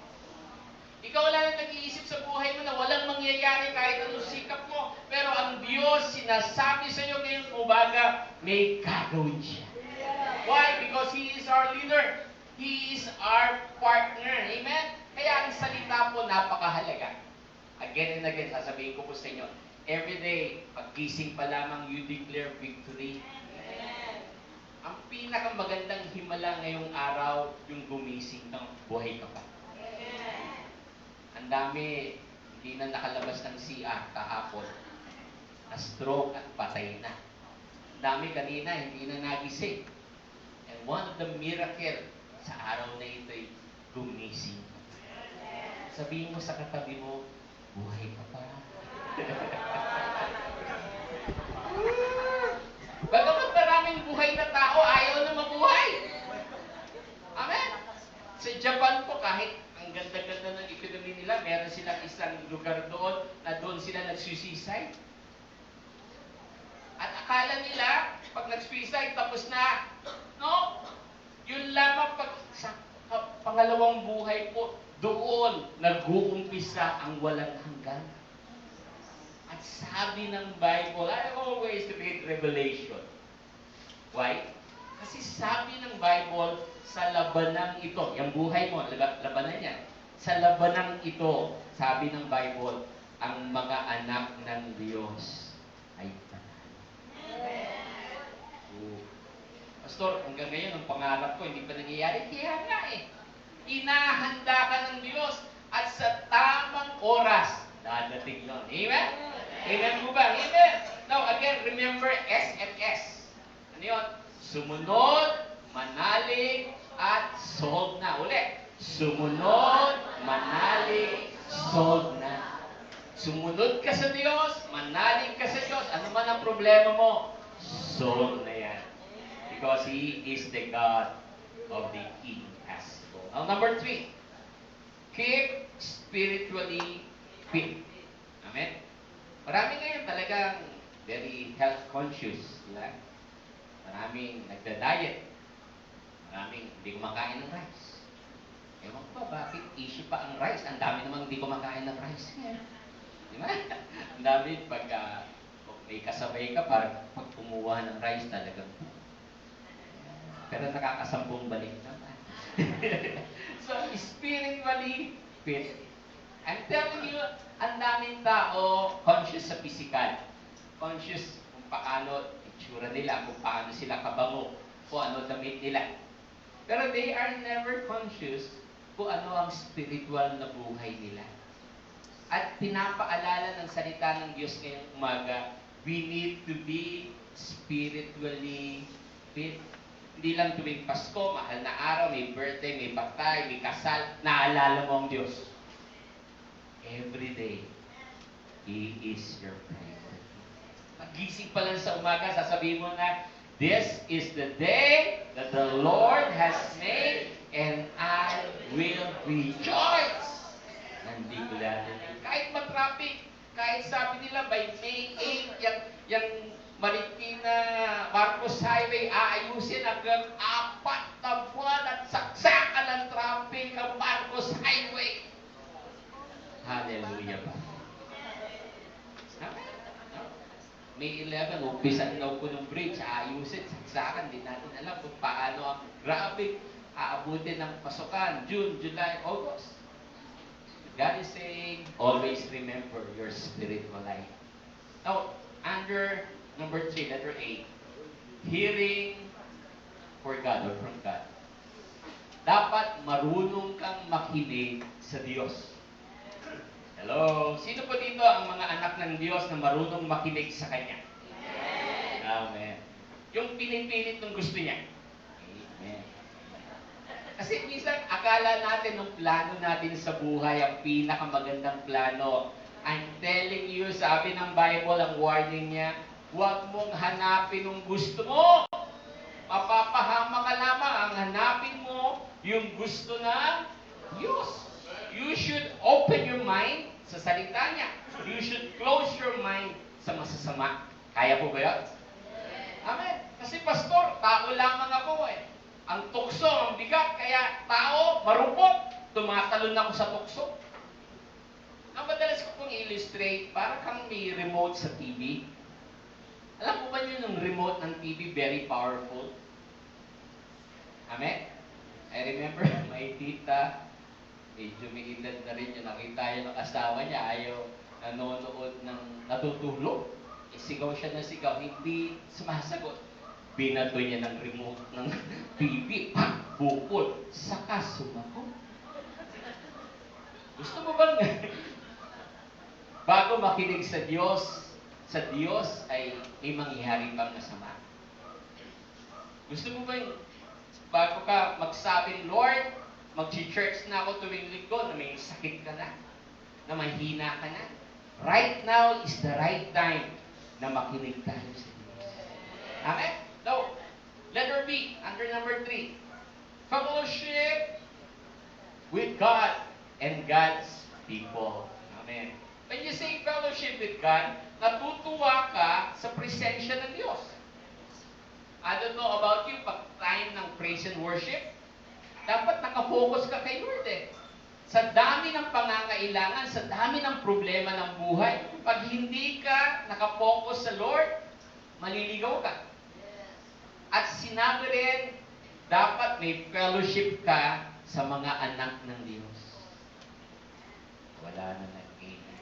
Ikaw lang ang nag-iisip sa buhay mo na walang mangyayari kahit anong sikap mo. Pero ang Diyos, sinasabi sa iyo ngayong umaga, may gagawin siya. Why? Because He is our leader. He is our partner. Amen? Kaya ang salita po napakahalaga. Again and again, sasabihin ko po sa inyo, every day, paggising pa lamang, you declare victory. Amen. Ang pinakamagandang himala ngayong araw, yung gumising ng buhay ka pa. Amen. Ang dami, hindi na nakalabas ng CR kahapon. na-stroke at patay na. Dami kanina, hindi na nagising. And one of the miracle sa araw na ito ay gumising. Sabihin mo sa katabi mo, buhay ka pa. Bagamat maraming buhay na tao, ayaw na mabuhay. Amen? Sa Japan po, kahit ang ganda-ganda ng economy nila, meron silang isang lugar doon na doon sila nagsuicide. At akala nila, pag nag-suicide, tapos na. No? Yun lamang pag sa pangalawang buhay po, doon nag-uumpisa ang walang hanggan. At sabi ng Bible, I always read Revelation. Why? Kasi sabi ng Bible, sa labanang ito, yung buhay mo, labanan yan. Sa labanang ito, sabi ng Bible, ang mga anak ng Diyos ay panalo. Pastor, hanggang ngayon, ang pangarap ko, hindi pa nangyayari. Kaya nga eh. Inahanda ka ng Diyos at sa tamang oras, dadating yun. Amen? Amen mo ba? Amen. Now, again, remember SMS. Ano yun? Sumunod, manalig, at solve na. Uli. Sumunod, manalig, solve na. Sumunod ka sa Diyos, manalig ka sa Diyos. Ano man ang problema mo, solve na yan. Because He is the God of the impossible. Now, number 3. Keep spiritually fit. Amen? Marami ngayon talagang very health conscious. Diba? Maraming nagda-diet. Maraming hindi kumakain ng rice. Ewan ko ba, bakit issue pa ang rice? Ang dami namang hindi kumakain ng rice. Diba? Ang dami pag may kasabay ka, parang pag kumuha ng rice talagang pero nakakasambong balik naman. So, spiritually fit. I'm telling you, ang daming tao conscious sa physical. Conscious kung paano itsura nila, kung paano sila kabango, kung ano damit nila. Pero they are never conscious kung ano ang spiritual na buhay nila. At pinapaalala ng salita ng Diyos ngayong umaga, we need to be spiritually fit. Hindi lang tuwing Pasko, mahal na araw, may birthday, may patay, may kasal, naalala mo ang Diyos. Every day, He is your priority. Pagising pa lang sa umaga, sasabihin mo na, this is the day that the Lord has made, and I will rejoice. Nandito natin. Kahit matraffic, kahit sabi nila by May 8, yung Marikina Marcos Highway aayusin hanggang 4 na buwan at saksakan ng traffic ang Marcos Highway. Hallelujah ba? May 11, umpisan daw po ng bridge, aayusin, saksakan, di natin alam kung paano ang grabe aabutin ng pasukan, June, July, August. God is saying, always remember your spiritual life. Now, under number 3, letter A, hearing for God or from God. Dapat marunong kang makinig sa Diyos. Hello? Sino po dito ang mga anak ng Diyos na marunong makinig sa Kanya? Amen. Amen. Yung pinipilit ng gusto niya. Amen. Kasi minsan, akala natin ng plano natin sa buhay, ang pinakamagandang plano. I'm telling you, sabi ng Bible, ang warning niya, huwag mong hanapin yung gusto mo. Mapapahama ka lamang. Ang hanapin mo, yung gusto ng Diyos. You should open your mind sa salita niya. You should close your mind sa masasama. Kaya po ba yun? Amen. Kasi pastor, tao lamang ako eh. Ang tukso, ang bigat, kaya tao, marupot. Tumatalon ako sa tukso. Ang madalas ko pong illustrate, para kang may remote sa TV. Alam mo ba yun yung remote ng TV, very powerful? Amen? I remember my tita, medyo may edad na rin yung nakita yun ng asawa niya, ayaw nanonood ng natutulog. Sigaw siya ng sigaw, hindi sumasagot. Binato niya ng remote ng TV, bukod, saka sumagot. Gusto mo bang, bago makinig sa Diyos, sa Diyos ay may mangyayari pang masama? Gusto mo ba yung bago ka magsabi, Lord, mag-church na ako tuwing linggo, na may sakit ka na mahina ka na? Right now is the right time na makinig tayo sa Diyos. Amen? So, letter B, under number 3. Fellowship with God and God's people. Amen. When you say fellowship with God, natutuwa ka sa presensya ng Diyos. I don't know about you, pag time ng praise and worship, dapat nakafocus ka kay Lord eh. Sa dami ng pangangailangan, sa dami ng problema ng buhay, pag hindi ka nakafocus sa Lord, maliligaw ka. At sinabi rin, dapat may fellowship ka sa mga anak ng Diyos. Wala na nag-amen.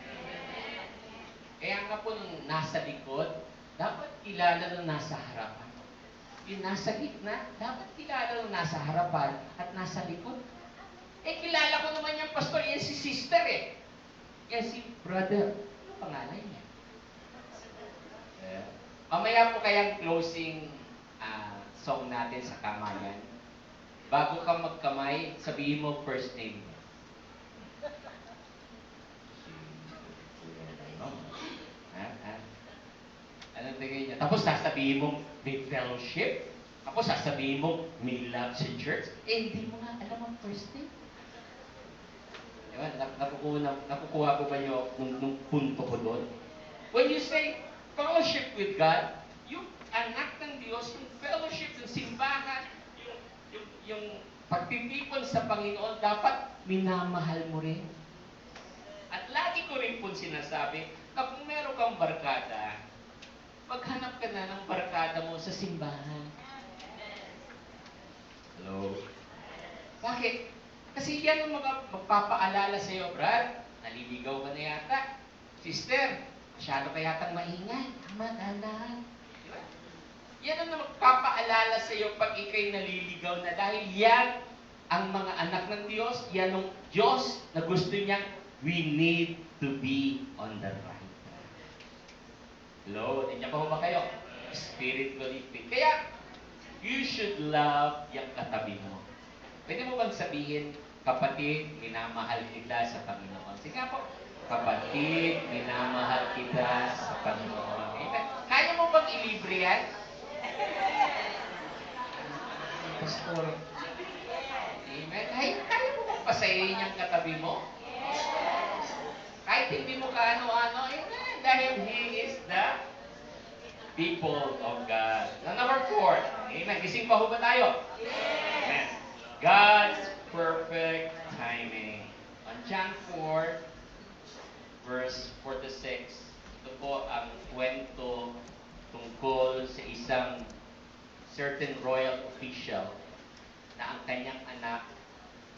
Kaya nga po nung nasa likod, dapat kilala nung nasa harapan. Yung nasa gitna, dapat kilala nung nasa harapan at nasa likod. Eh, kilala ko naman yung pastor, yan si sister eh. Yan si brother. Ano pangalan niya? Mamaya po kayang closing song natin sa kamayan. Bago ka magkamay, sabihin mo first name. Anong tingin niya? Tapos sasabihin mo, may fellowship. Tapos sasabihin mo, may love sa church. Eh, hindi mo nga alam ang first name. Diba? Nakukuha ko ba niyo nung punto ko doon? When you say fellowship with God, yung anak ng Diyos, yung fellowship, yung simbahan, yung pagtitipon sa Panginoon, dapat minamahal mo rin. At lagi ko rin po sinasabi, kapag meron kang barkada, maghanap ka na ng barkada mo sa simbahan. Hello? Bakit? Kasi yan ang mga magpapaalala sa iyo, Brad. Naliligaw ka na yata. Sister, masyado ka yatang maingay. Tama, dahan-dahan. Diba? Yan ang magpapaalala sa iyo pag ikay naliligaw na. Dahil yan ang mga anak ng Diyos. Yan ang Diyos na gusto niyang we need to be on the right track. Hello? Nandiyan pa ba kayo? Spiritually fit. Kaya, you should love yung katabi mo. Pwede mo bang sabihin, kapatid, minamahal kita sa Panginoon? Sige po, kapatid, minamahal kita sa Panginoon. Amen. Kaya mo bang ilibre yan? Pastor. Amen. Kaya mo bang pasayayin yung katabi mo? Kahit hindi mo kaano-ano, amen. Dahil He is the people of God. Number 4. Amen. Gising pa ho ba tayo? Amen. God's perfect timing. On John 4, verse 46, ito po ang kwento tungkol sa isang certain royal official na ang kanyang anak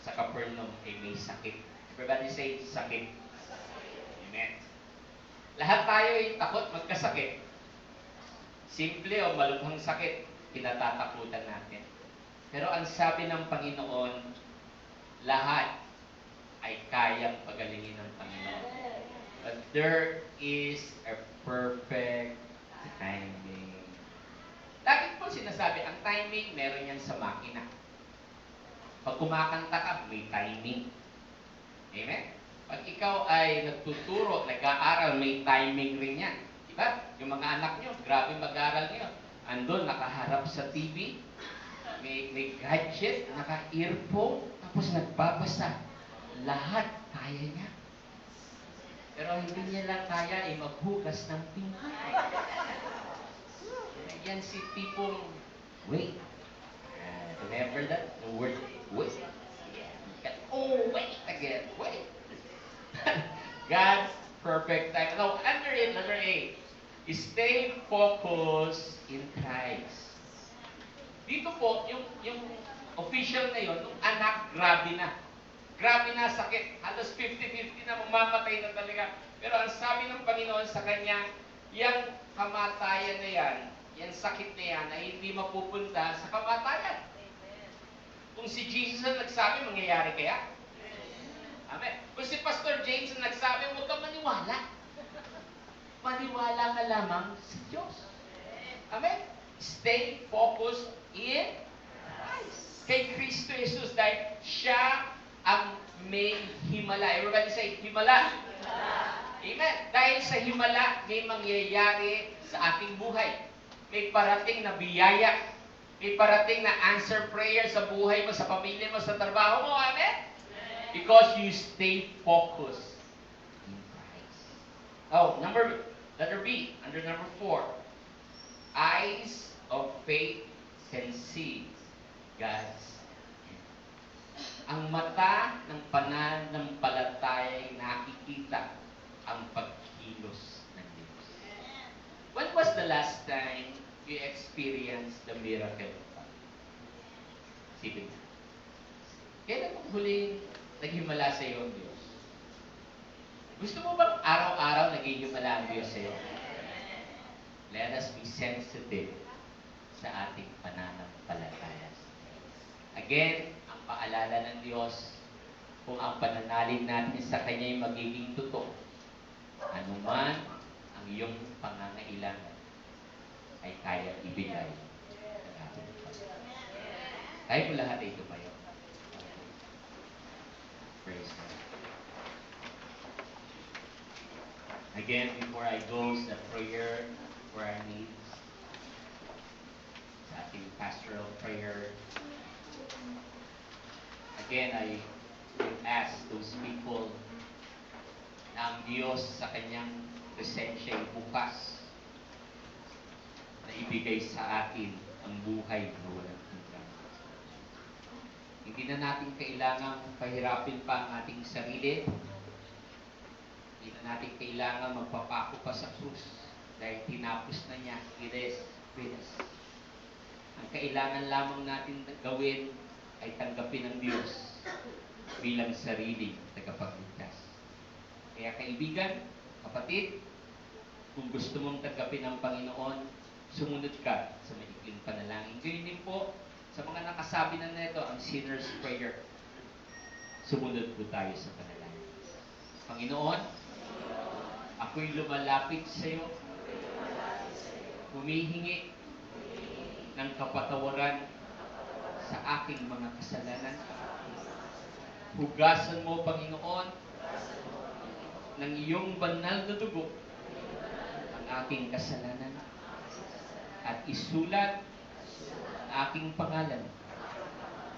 sa Capernaum ay may sakit. Everybody say, sakit. Amen. Lahat tayo ay takot magkasakit. Simple o malubhang sakit, kinatatakutan natin. Pero ang sabi ng Panginoon, lahat ay kayang pagalingin ng Panginoon. But there is a perfect timing. Lagi po sinasabi, ang timing, meron yan sa makina. Pag kumakanta ka, may timing. Amen? Pag ikaw ay nagtuturo, nag-aaral, may timing rin yan. Diba? Yung mga anak nyo, grabe mag-aaral nyo. Andun, nakaharap sa TV, may gadget, naka-earphone, tapos nagbabasa. Lahat kaya niya. Pero hindi niya lang kaya ay maghugas ng pinggan. Yan si tipong, wait. Remember that? The word, wait. Oh, wait again. Wait. God's perfect time. Now, under it, number 8, stay focused in Christ. Dito po, yung official na yun, yung anak, grabe na. Grabe na sakit. Halos 50-50 na, mamamatay na talaga. Pero ang sabi ng Panginoon sa kanya, yung kamatayan na yan, yung sakit na yan, ay hindi mapupunta sa kamatayan. Kung si Jesus ang nagsabi, mangyayari kaya? Amen. Kung si Pastor James ang nagsabi, huwag kang maniwala. maniwala ka lamang sa Diyos. Amen? Stay focused in Christ. Kay Kristo Jesus dahil siya ang may himala. Everybody say, himala. Amen. Dahil sa himala, may mangyayari sa ating buhay. May parating na biyaya. May parating na answer prayer sa buhay mo, sa pamilya mo, sa trabaho mo. Amen? Because you stay focused in Christ. Oh, letter B, under number 4. Eyes of faith can see God's hand. Ang mata ng pananampalataya ay nakikita ang pagkilos ng Diyos. When was the last time you experienced the miracle of God? Sige na. Kailan mo huling naghimala sa iyo ang Diyos? Gusto mo bang araw-araw naghihimala ang Diyos sa iyo? Let us be sensitive sa ating pananampalataya. Again, ang paalala ng Diyos, kung ang pananalig natin sa Kanya ay magiging totoo, anuman ang iyong pangangailangan ay kaya ibigay ng ating Panginoon. Tayo po lahat ay tumayo. Praise God. Again, before I go sa prayer for our needs, sa ating pastoral prayer, again, I will ask those people na ang Diyos sa Kanyang presensya ay bukas na ibigay sa atin ang buhay na walang hanggan. Hindi na natin kailangang pahirapin pa ang ating sarili. Hindi na natin kailangan magpapako pa sa krus dahil tinapos na niya. It is finished. Ang kailangan lamang natin gawin ay tanggapin ng Diyos bilang sariling tagapagligtas. Kaya kaibigan, kapatid, kung gusto mong tanggapin ng Panginoon, sumunod ka sa maikling panalangin. Gayun din po sa mga nakasabi na nito, ang sinner's prayer. Sumunod po tayo sa panalangin. Panginoon, ako'y lumalapit sa iyo, humihingi ng kapatawaran sa aking mga kasalanan. Hugasan mo, Panginoon, ng iyong banal na dugo ang aking kasalanan at isulat ang aking pangalan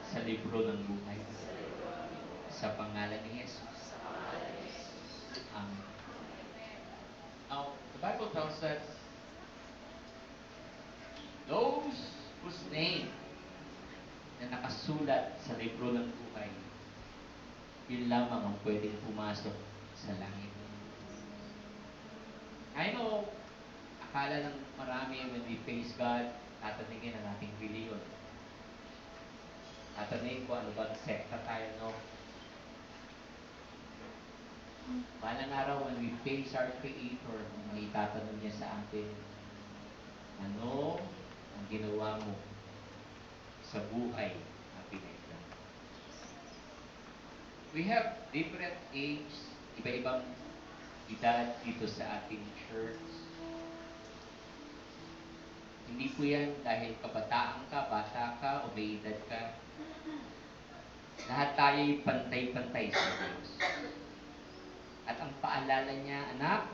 sa libro ng buhay. Sa pangalan ni Jesus. Amen. Now, the Bible tells us those whose name na nakasulat sa libro ng buhay, yun lamang ang pwedeng pumasok sa langit. I know, akala ng marami when we face God, tatanungin ang ating reliyon. Tatanungin ko, ano ba, sekta tayo, no? Balang araw, when we face our Creator, may tatanong niya sa atin, ano ang ginawa mo sa buhay na pinagdaan? We have different age, iba-ibang edad dito sa ating church. Hindi po yan dahil kabataan ka, bata ka, o may edad ka. Lahat tayo'y pantay-pantay sa Diyos. At ang paalala niya, anak,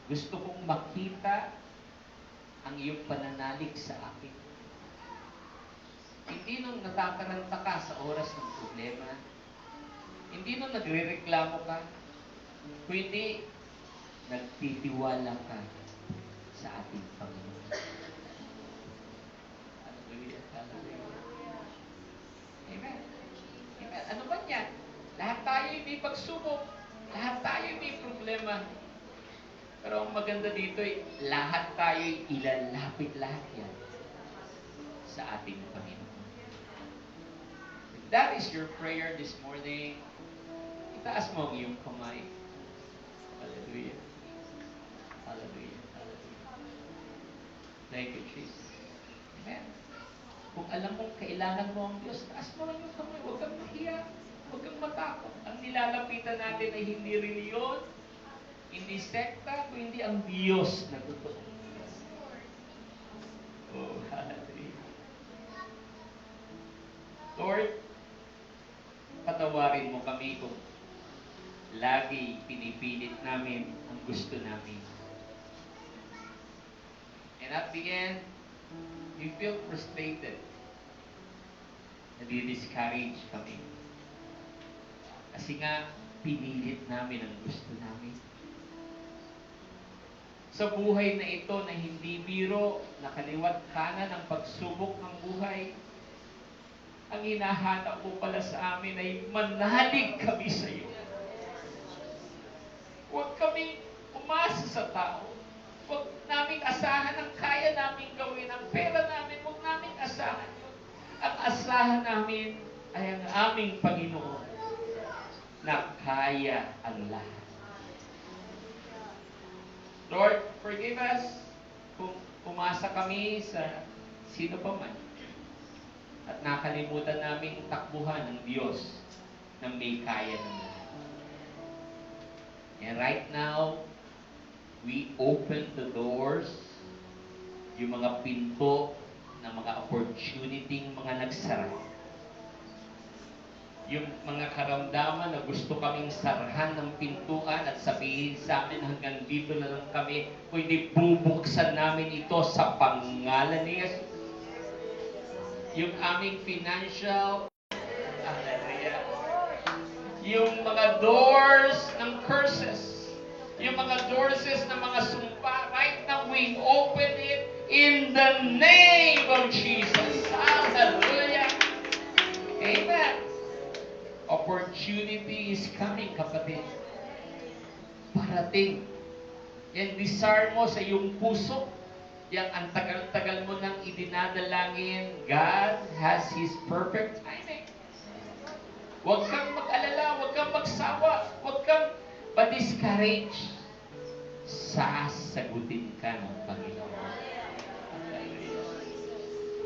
gusto kong makita ang iyong pananalig sa akin. Hindi nung natataranta ka sa oras ng problema, hindi nung nagre-reklamo ka, kundi nagtitiwala ka sa ating Panginoon. Hallelujah. Hallelujah. Amen. Amen. Ano ba yan? Lahat tayo may pagsubok. Lahat tayo may problema. Pero ang maganda dito ay lahat tayo ilalapit lahat yan sa ating Panginoon. If that is your prayer this morning, itaas mo ang iyong kamay. Hallelujah. Hallelujah. Hallelujah. Thank you, Jesus. Amen. Kung alam mong kailangan mo ang Diyos, taas mo ang iyong kamay. Huwag kang mahiya. Huwag kang matakot. Ang nilalapitan natin ay hindi reliyon. Hindi sekta, kundi ang Diyos na totoo. Oh, hallelujah. Lord, patawarin mo kami kung lagi pinipilit namin ang gusto namin. And at the end, we feel frustrated. Nadi-discourage kami. Kasi nga, pinilit namin ang gusto namin. Sa buhay na ito na hindi biro, nakaliwat kanan ang pagsubok ng buhay, ang hinahanap mo pala sa amin ay manalig kami sa iyo. Huwag kami umasa sa tao. Huwag namin asahan ang kaya namin gawin. Ang pera namin, huwag namin asahan yun. Ang asahan namin ay ang aming Panginoon na kaya ang lahat. Lord, forgive us kung umasa kami sa sino pa man at nakalimutan namin takbuhan ng Diyos na may kaya ng lahat. And right now, we open the doors, yung mga pinto ng mga opportunity mga nagsara. Yung mga karamdaman na gusto kaming sarahan ng pintuan at sabihin sa amin hanggang dito na lang kami, kundi bubuksan namin ito sa pangalan ni Jesus. Yung aming financial, yung mga doors ng curses, yung mga doors ng mga sumpa, right now we open it in the name of Jesus. Hallelujah. Amen. Opportunity is coming, kapatid. Parating. Yan desire mo sa iyong puso. Yang ang tagal-tagal mo nang idinadalangin, God has His perfect timing. Huwag kang mag-alala, huwag kang magsawa, huwag kang ma-discourage. Sasagutin ka ng Panginoon.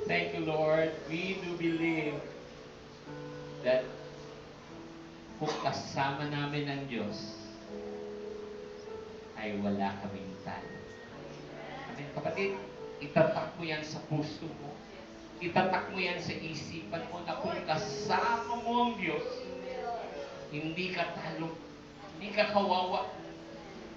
Thank you, Lord. We do believe that kung kasama namin ang Diyos, ay wala kaming talo. Amen. Kapatid, itatak mo yan sa puso mo. Itatak mo yan sa isipan mo na kung kasama mo ang Diyos, hindi ka talo, hindi ka kawawa,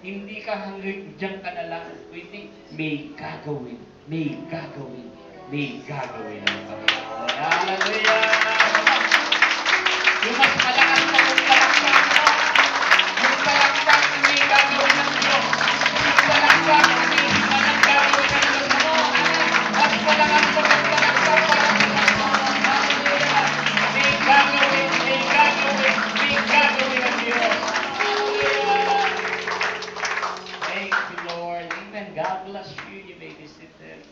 hindi ka hanggang dyan ka na lang, kundi may gagawin, may gagawin, may gagawin ang Panginoon. Hallelujah! Yung mas malakas na kung palakpak mo, yung palakpak na may gagawin ng Diyos, yung palakpak na may gagawin ng Diyos mo, mas malakas na kung palakpak para sa Panginoon. Hallelujah! May gagawin, may gagawin, may gagawin ang Diyos. Hallelujah! Thank you, Lord. Amen. God bless you. You may be seated.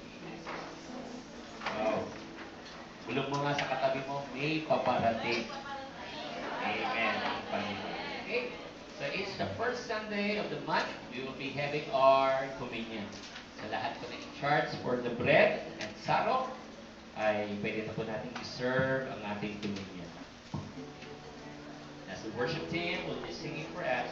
Wow. Bulong mo nga sa katabi mo, may paparating. Amen. Okay. So it's the first Sunday of the month. We will be having our communion. Sa lahat po na in-charge for the bread and sarok, ay pwede na po natin i-serve ang ating communion. As the worship team will be singing for us,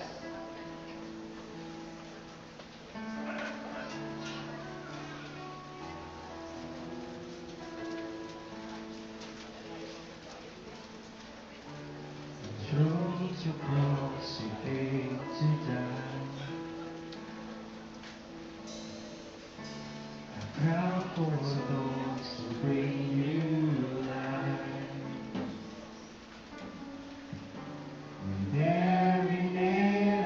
Chose your cross, you came to die. A crown for those who bring you life. With every nail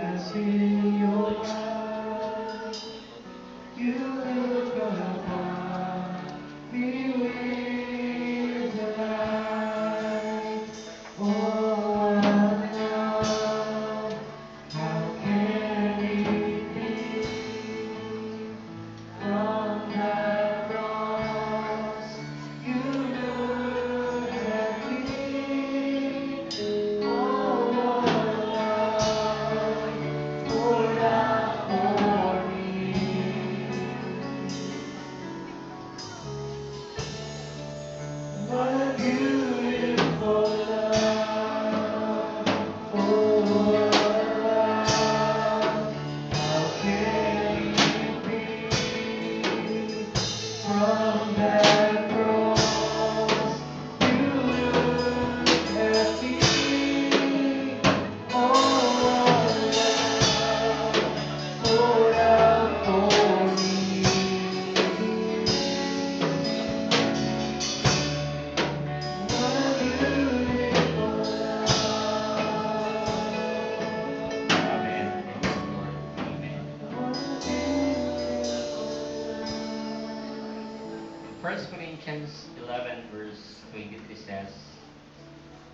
1 Corinthians 11 verse 23 says,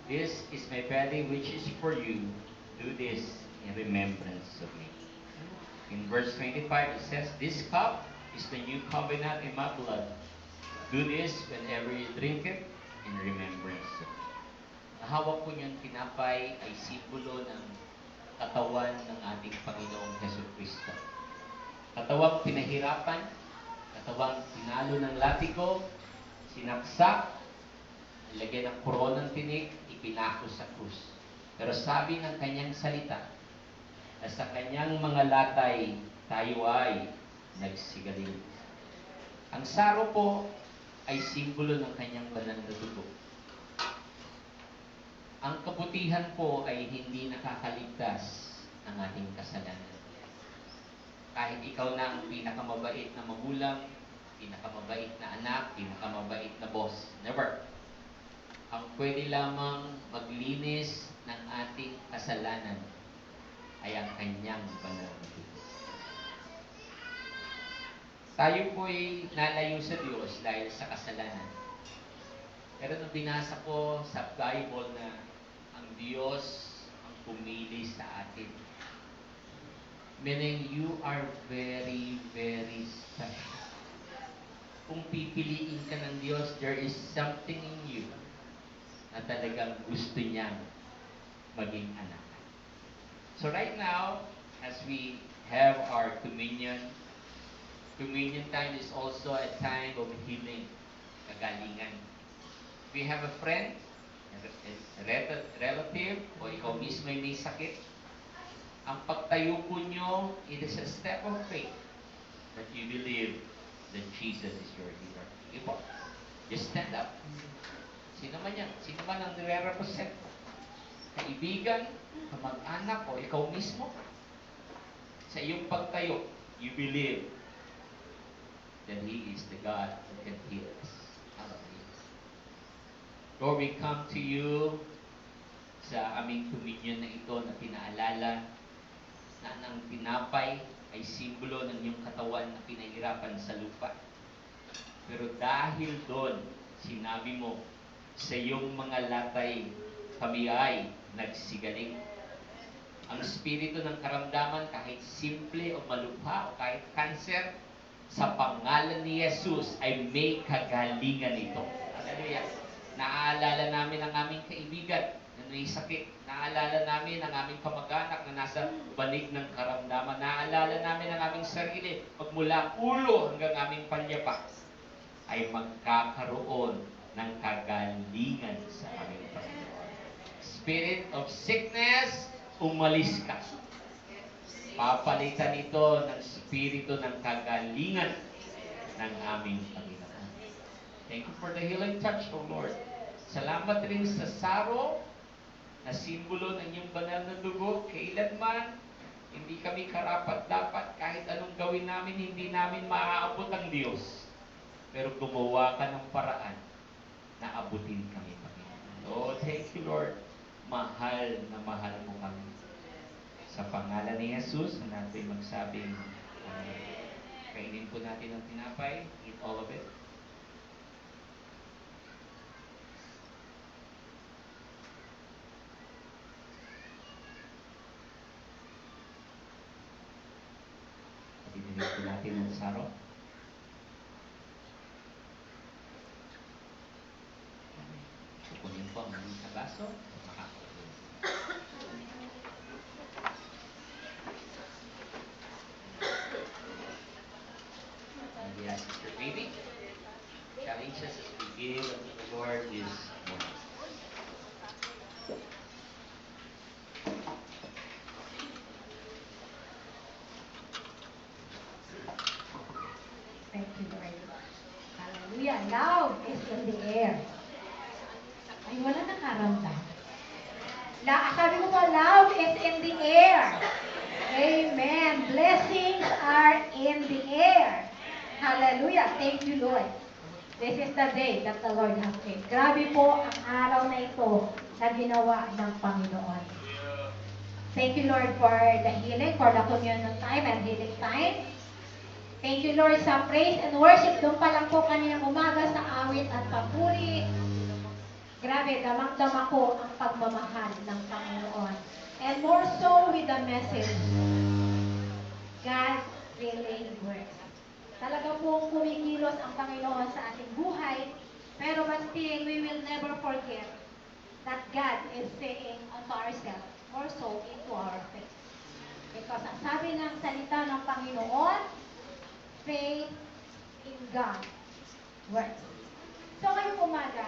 "This is my body which is for you. Do this in remembrance of me." In verse 25 it says, "This cup is the new covenant in my blood. Do this whenever you drink it in remembrance of me." Ang hawak ko niyong tinapay ay simbolo ng katawan ng ating Panginoong Hesus Kristo. Katawang pinahirapan, katawang tinalo ng latigo, sinaksak, nilagyan ng koronang tinik, ipinako sa krus. Pero sabi ng kanyang salita, na sa kanyang mga latay, tayo ay nagsigaling. Ang saro po ay simbolo ng kanyang banal na dugo. Ang kabutihan po ay hindi nakakaligtas ng ating kasalanan. Kahit ikaw na ang pinakamabait na magulang, pinakamabait na anak, pinakamabait na boss. Never. Ang pwede lamang maglinis ng ating kasalanan ay ang kanyang banal na dugo. Tayo po'y nalayo sa Diyos dahil sa kasalanan. Pero nung binasa ko sa Bible na ang Diyos ang pumili sa atin, meaning you are very, very special. Kung pipiliin ka ng Diyos, there is something in you na talagang gusto niyang maging anak. So right now, as we have our communion time is also a time of healing, kagalingan. We have a friend, a relative, o ikaw mismo ay may sakit. Ang pagtayo po nyo, it is a step of faith that you believe that Jesus is your healer. Ipo, just stand up. Sino man yan? Sino man ang nire-represent? Kaibigan, kamag-anak, o ikaw mismo? Sa iyong pagtayo, you believe that He is the God who can heal us. Hallelujah. Lord, we come to you sa aming communion na ito na pinaalala na ang tinapay ay simbolo ng iyong katawan na pinahirapan sa lupa. Pero dahil doon, sinabi mo, sa iyong mga latay, kami ay nagsigaling. Ang espiritu ng karamdaman, kahit simple o malubha o kahit cancer, sa pangalan ni Jesus ay may kagalingan ito. Hallelujah. Naaalala namin ang aming kaibigan na may sakit. Naaalala namin ang aming kamag-anak na nasa banig ng karamdaman. Naaalala namin ang aming sarili. Pagmula ulo hanggang aming palyapak ay magkakaroon ng kagalingan sa aming Panginoon. Spirit of sickness, umalis ka. Papalitan ito ng spirito ng kagalingan ng aming Panginoon. Thank you for the healing touch, O Lord. Salamat rin sa saro na simbolo ng iyong banal na dugo. Kailanman, hindi kami karapat-dapat. Kahit anong gawin namin, hindi namin maaabot ang Diyos. Pero gumawa ka ng paraan na abutin kami, Panginoon. Oh, thank you, Lord. Mahal na mahal mo kami. Sa pangalan ni Jesus, na natin magsabing, kainin po natin ang tinapay. Eat all of it. Pag-ibigay po natin ang saro. Kukunin po ang mga baso. Makakakunin. Yes, Mr. Baby. Challenge us as we give unto the Lord this morning. Thank you, Lord. Hallelujah. Love is in the air. Ay, wala nakaramdam. Sabi ko po, love is in the air. Amen. Blessings are in the air. Hallelujah. Thank you, Lord. This is the day that the Lord has made. Grabe po ang araw na ito na ginawa ng Panginoon. Thank you, Lord, for the healing, for the communion time and healing time. Thank you, Lord, sa praise and worship. Doon pa lang po kaninang umaga sa awit at papuri. Grabe, damang-dama ko ang pagmamahal ng Panginoon. And more so with the message, God really works. Talaga pong kumikilos ang Panginoon sa ating buhay, pero but still, we will never forget that God is saying unto ourselves, more so into our faith. Because ang sabi ng salita ng Panginoon, faith in God works. So ngayong umaga,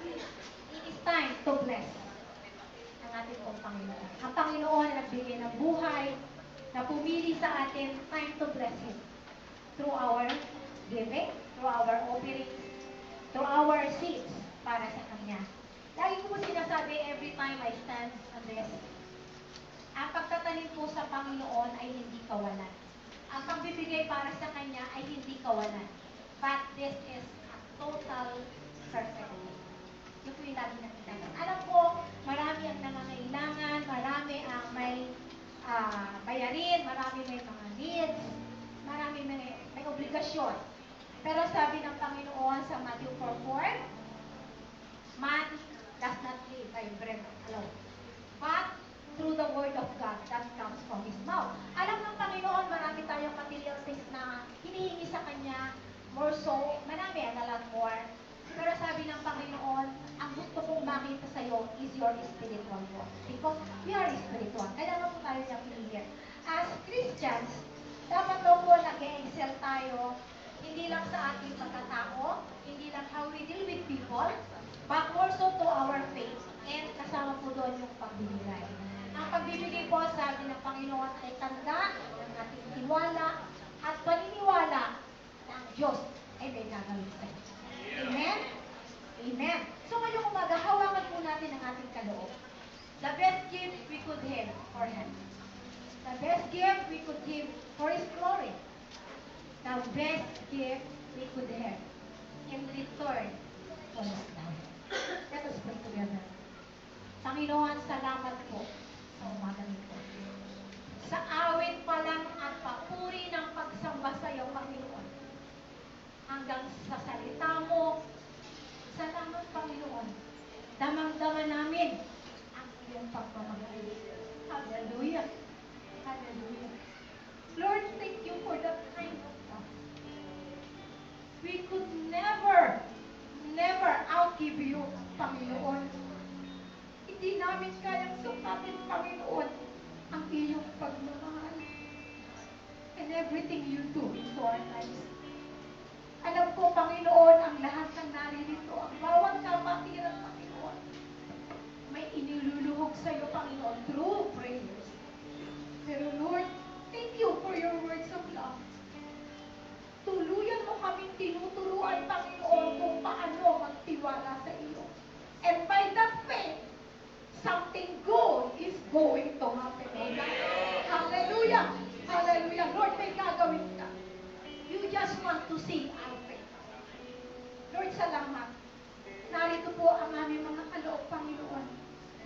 it is time to bless ang ating pong Panginoon. Ang Panginoon ay nagbigay ng buhay, na pumili sa atin, time to bless Him. Through our giving, through our offerings, through our seeds para sa Kanya. Lagi ko po sinasabi every time I stand on this, ang pagtatanim po sa Panginoon ay hindi kawalan. Ang pagbibigay para sa Kanya ay hindi kawalan. But this is a total perfect. Yun po yung lagi natin. Alam ko, marami ang nangangailangan, marami ang may bayarin, marami may mga needs, marami may obligasyon. Pero sabi ng Panginoon sa Matthew 4:4, man does not live by bread alone, but through the word of God that comes from His mouth. Alam ng Panginoon, marami tayong material things na hinihingi sa Kanya, more so, marami, a lot more. Pero sabi ng Panginoon, ang gusto kong makita sa iyo is your spiritual walk. Because we are spiritual. Kailangan po tayo niyang pinili. As Christians, dapat daw po nag-excel tayo, hindi lang sa ating pagkatao, hindi lang how we deal with people, but also to our faith. And kasama po doon yung pagbibigay. Ang pagbibigay po, sabi ng Panginoon, ay tanda ng ating tiwala at paniniwala na ang Diyos ay may gagawin sa iyo. Amen? Amen. So ngayong umaga, hawakan po natin ang ating kaloob. The best gift we could have for Him. The best gift we could give for His glory. The best gift we could have in return for His love. Let us pray together. Panginoon, salamat po sa umaga nito. Sa awit pa lang at papuri ng pagsamba sa iyo, Panginoon. Hanggang sa salita mo, salamat, Panginoon. Damang-dama namin ang iyong pagmamahal. Hallelujah. Hallelujah. Lord, thank you for that kind of love. We could never outgive you, Panginoon. Hindi namin kayang sukatin, Panginoon, ang iyong pagmamahal. And everything you do into our lives. Alam ko, Panginoon, ang lahat ng naririto, ang bawat kapatiran, Panginoon, may iniluluhog sa iyo, Panginoon, through prayers. Pero Lord, thank you for your words of love. Tuluyan mo kaming tinuturuan, Panginoon, kung paano magtiwala sa iyo. And by that faith, something good is going to happen. Hallelujah! Hallelujah! Lord, may gagawin ka. You just want to see our faith. Lord, salamat. Narito po ang aming mga kaloob, Panginoon.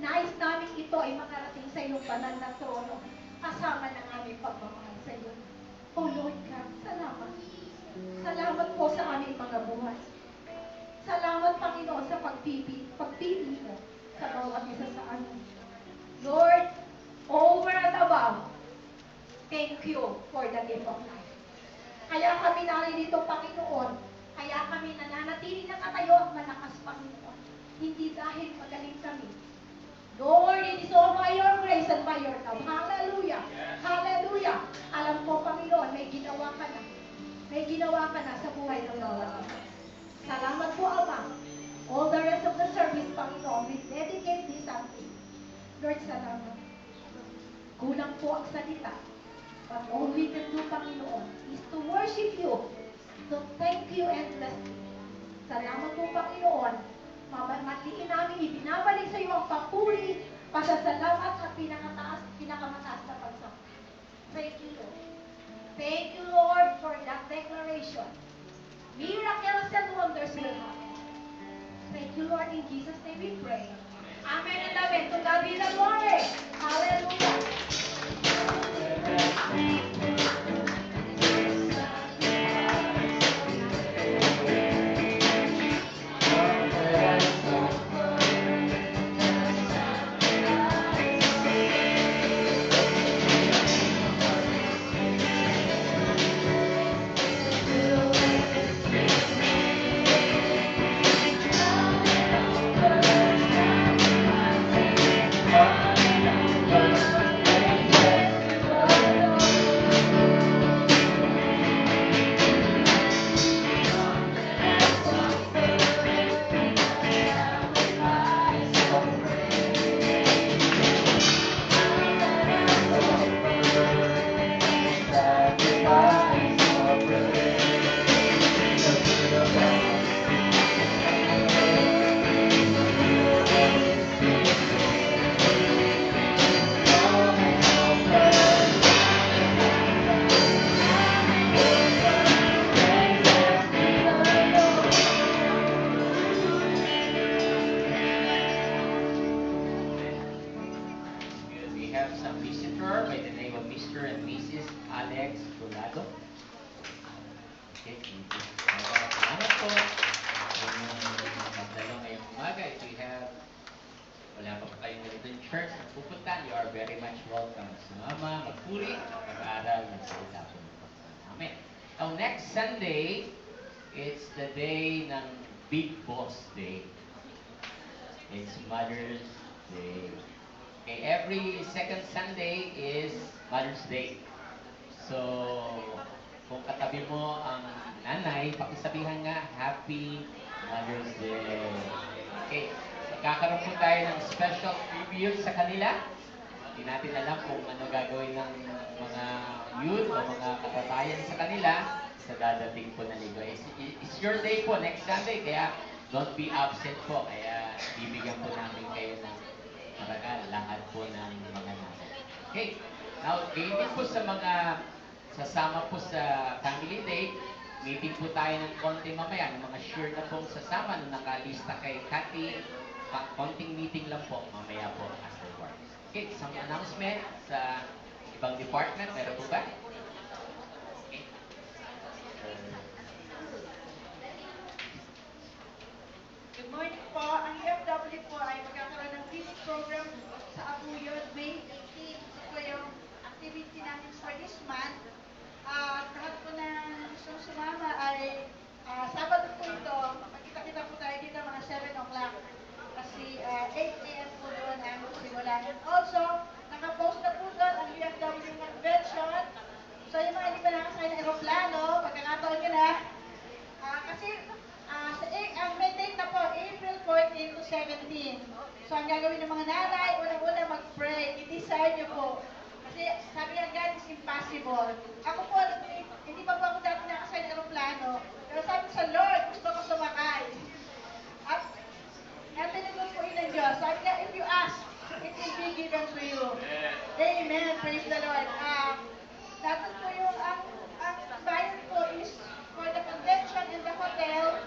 Nais namin ito ay makarating sa iyong banal na trono kasama ng aming pagmamahal sa iyo. O Lord God, salamat. Salamat po sa aming mga buhay. Salamat, Panginoon, sa pagpili mo sa bawat isa sa amin. Lord, over and above, thank you for the gift of life. Kaya kami naririto, Panginoon. Kaya kami nananatili na katayo at malakas, Panginoon. Hindi dahil magaling kami. Lord, it is all by your grace and by your love. Hallelujah! Hallelujah! Alam ko, Panginoon, may ginawa ka na. May ginawa ka na sa buhay ng bawat isa. Salamat po, Ama. All the rest of the service, Panginoon, we dedicate this unto you. Lord, salamat. Kulang po ang salita. But all we can do, Panginoon, is to worship you, to thank you endlessly. Salamat po, Panginoon. Matiin namin, ibinabalik sa iyo ang papuri, pasasalamat at pinakamataas na pagsamba. Thank you, Lord. Thank you, Lord, for that declaration. Miracles and wonders will happen. Thank you, Lord. In Jesus' name we pray. Amen and amen. To God be the glory. Hallelujah. Alex Colado. Okay, thank you. Salamat po. Kung magdalo ngayong umaga, if you have wala pa po kayong ganito in church na pupunta, you are very much welcome. Sumama, magpuri, mag-aaral ng salita po. Amen. Now, next Sunday, it's the day ng Big Boss Day. It's Mother's Day. Okay, every second Sunday is Mother's Day. So, kung katabi mo ang nanay, pakisabihan nga, Happy Mother's Day. Okay, magkakaroon po tayo ng special tribute sa kanila. Hindi natin alam kung ano gagawin ng mga youth o mga kababayan sa kanila sa dadating po na linggo. It's your day po, next Sunday, kaya don't be absent po. Kaya bibigyan po namin kayo ng maragal, lahat po ng mga nanay. Okay, now, ganyan po sa mga sasama po sa family day, meeting po tayo ng konti mamaya, ng mga sure na pong sasama na nakalista kay Cathy, konting meeting lang po mamaya po afterwards. Okay, some announcement sa ibang department, meron po ba? Okay. Good morning po. Ang EFW po ay magkakaroon ng feeding program sa Abuyod, May 18. Ito po yung activity namin for this month. Lahat po na gustong sumama ay Sabado po ito. Magkita-kita po tayo dito mga 7 o'clock. Kasi 8 a.m. po doon ang simulan. And also, nakapost na po doon ang EFW convention. So yung mga hindi pa nakasakay ng aeroplano, pagkakataon nyo na. Kasi ang may date na po, April 14 to 17. So ang gagawin ng mga nanay, unang-una mag-pray. I-decide nyo po. Kasi sabi nga, God is impossible. Ako po, hindi pa po ako dati nakasakay ng aeroplano. Pero sabi ko sa Lord, gusto ko sumakay. At tinigod po yun ng Diyos. Sabi nga, if you ask, it will be given to you. Amen. Praise the Lord. Dapat po yung, ang bayad po is for the convention in the hotel,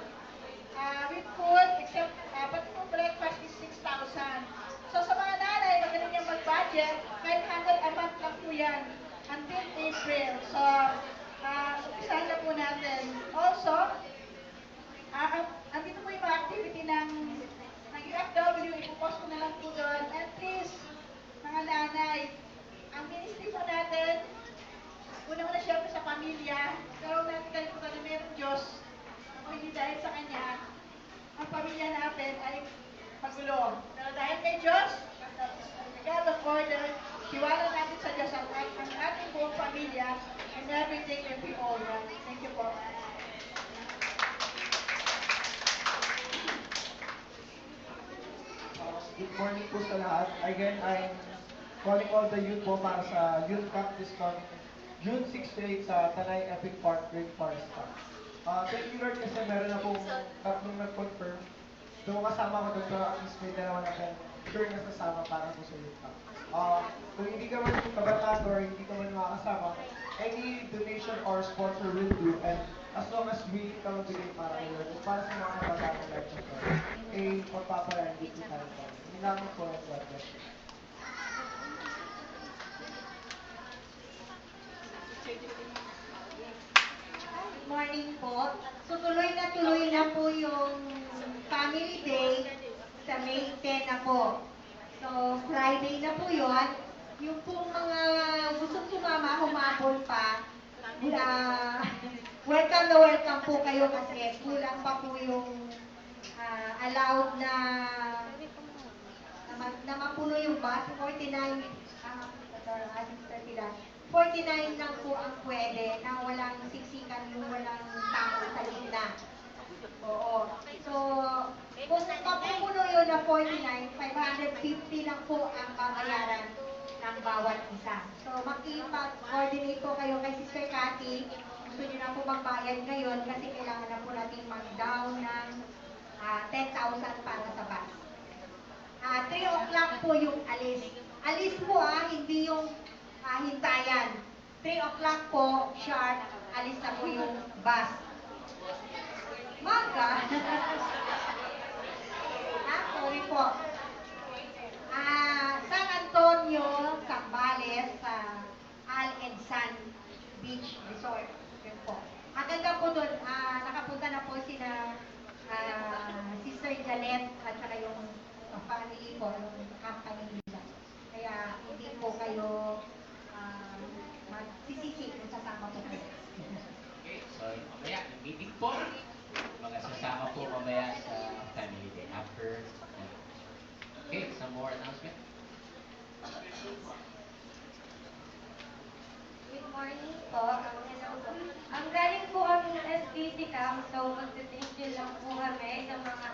with food, except, pati po breakfast is 6,000. So sa mga nanay, magaling niyang mag-budget, 500 a month lang po yan, until April. So, umpisahan na po natin. Also, andito po yung mga activity ng UFW, ipopost ko na lang po doon. And please, mga nanay, ang ministry po natin, una-una siyempre sa pamilya, pero natin kalimutan na meron Diyos, kung hindi dahil sa Kanya, ang pamilya natin ay pagulo. Pero dahil kay Diyos, the God of order, tiwala natin sa Diyos ang ating buong pamilya, and everything will be all right. Thank you po. Good morning po sa lahat. Again, I'm calling all the youth po para sa Youth Camp this coming June 6 to 8 sa Tanay Epic Park, Great Forest Park. Thank you Lord kasi meron na pong tatlong nag-confirm. So kasama ko doon, pero at least may dalawa na kayo sure na sasama para po sa Youth Camp. Kung hindi ka man kabataan or hindi ka man makakasama, any donation or sponsor will do, and as long as we ka magbigay para kay Lord, para sa mga kabataan na life of God, magpapalaan dito tayo po. Hindi namin po ang God bless you. Good morning po. So tuloy na po yung family day sa May 10 na po. So Friday na po yun. Yung pong mga gustong sumama, humabol pa, welcome na welcome po kayo kasi kulang pa po yung allowed na mapuno yung bus. 49 lang po ang pwede na walang siksikan, yung walang tao sa gitna. Oo. So, kung mapupuno yun na 49, 550 lang po ang babayaran ng bawat isa. So, makipag-coordinate po kayo kay Sister Cathy. Gusto nyo na po magbayad ngayon kasi kailangan na po natin mag-down ng 10,000 para sa bus. 3 o'clock po yung alis. Alis po hindi yung hintayan. 3 o'clock po, sharp, alis na po yung bus. Maga. Sorry po. San Antonio, Zambales, Al and San po. Mga sasama po mamaya sa family day after. Okay, some more announcement? Good morning po. Hello po. Ang galing po kami ng SBC Camp, so magte-thank you lang po kami sa mga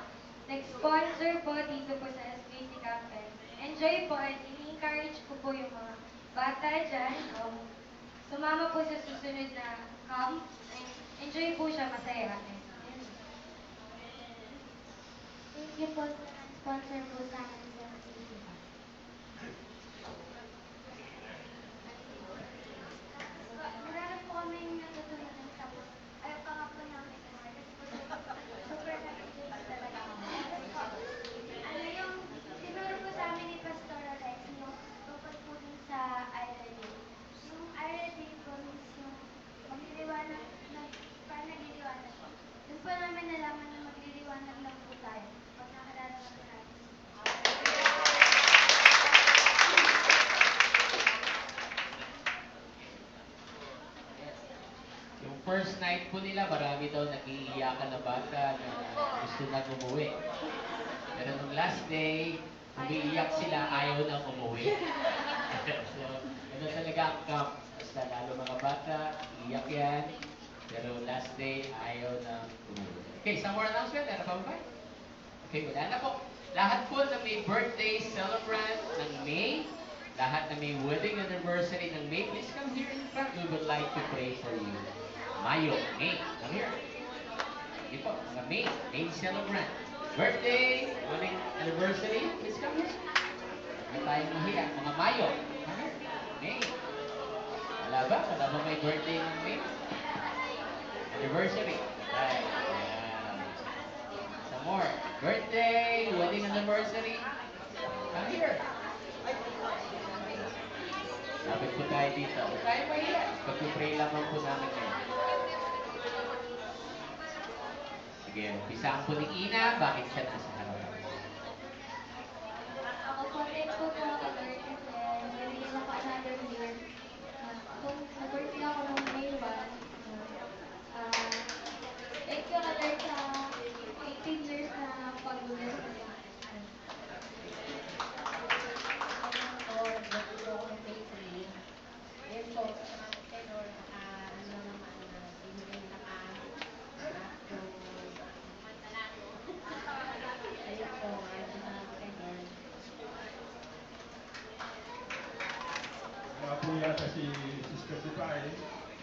nag-sponsor po dito po sa SBC Camp. And enjoy po and i-encourage ko po yung mga bata dyan. Sumama po sa susunod na camp. And enjoy po siya, masaya. And, Thank you po sa sponsor po sa akin sa Pilipinas. Marami po kami natutunan sa ayaw pa nga po namin sa market po. Super na-enjoy talaga ako. Ano yung tinuro po sa amin ni Pastor Alex yung tungkol po dun sa IRD. Yung IRD po means yung magliliwanag, parang nagliliwanag po. Doon po namin nalaman na magliliwanag lang po tayo pag nakalala na po natin. Yung first night po nila, marami daw nag-iiyakan na bata na gusto na umuwi. Pero nung last day, umiiyak sila, ayaw nang umuwi. So, ano talaga ang camp. Basta lalo mga bata, iyak yan. Pero last day, ayaw nang umuwi. Okay, some more announcement? Ano pa ba? Okay, wala na po. Lahat po na may birthday celebrant ng May, lahat na may wedding anniversary ng May, please come here in front. We would like to pray for you. Mayo, May, come here. Sige po, mga May celebrant. Birthday, wedding anniversary, please come here. Huwag tayong mahiya. Mga Mayo, come here. May. Wala ba? Wala ba may birthday ng May? Anniversary. Right. Ayan. Some more. Birthday, wedding anniversary. Come here. Lapit po tayo dito. Huwag tayo mahiya. Pag-pray lamang po namin ngayon. Sige, umpisaan po ni Ina. Bakit siya nasa harapan? Ako po rin po po ako Lord kasi nilagyan ako another year. Kung nag-birthday ako ng May 1, thank you Lord sa 18 years na pag-bless ko. Lord, bless po ako ng May 3. Ayun po, salamat kay Lord. Ano naman na binigay na ayun po, salamat kay Lord. Mga po yata si Sister Divine,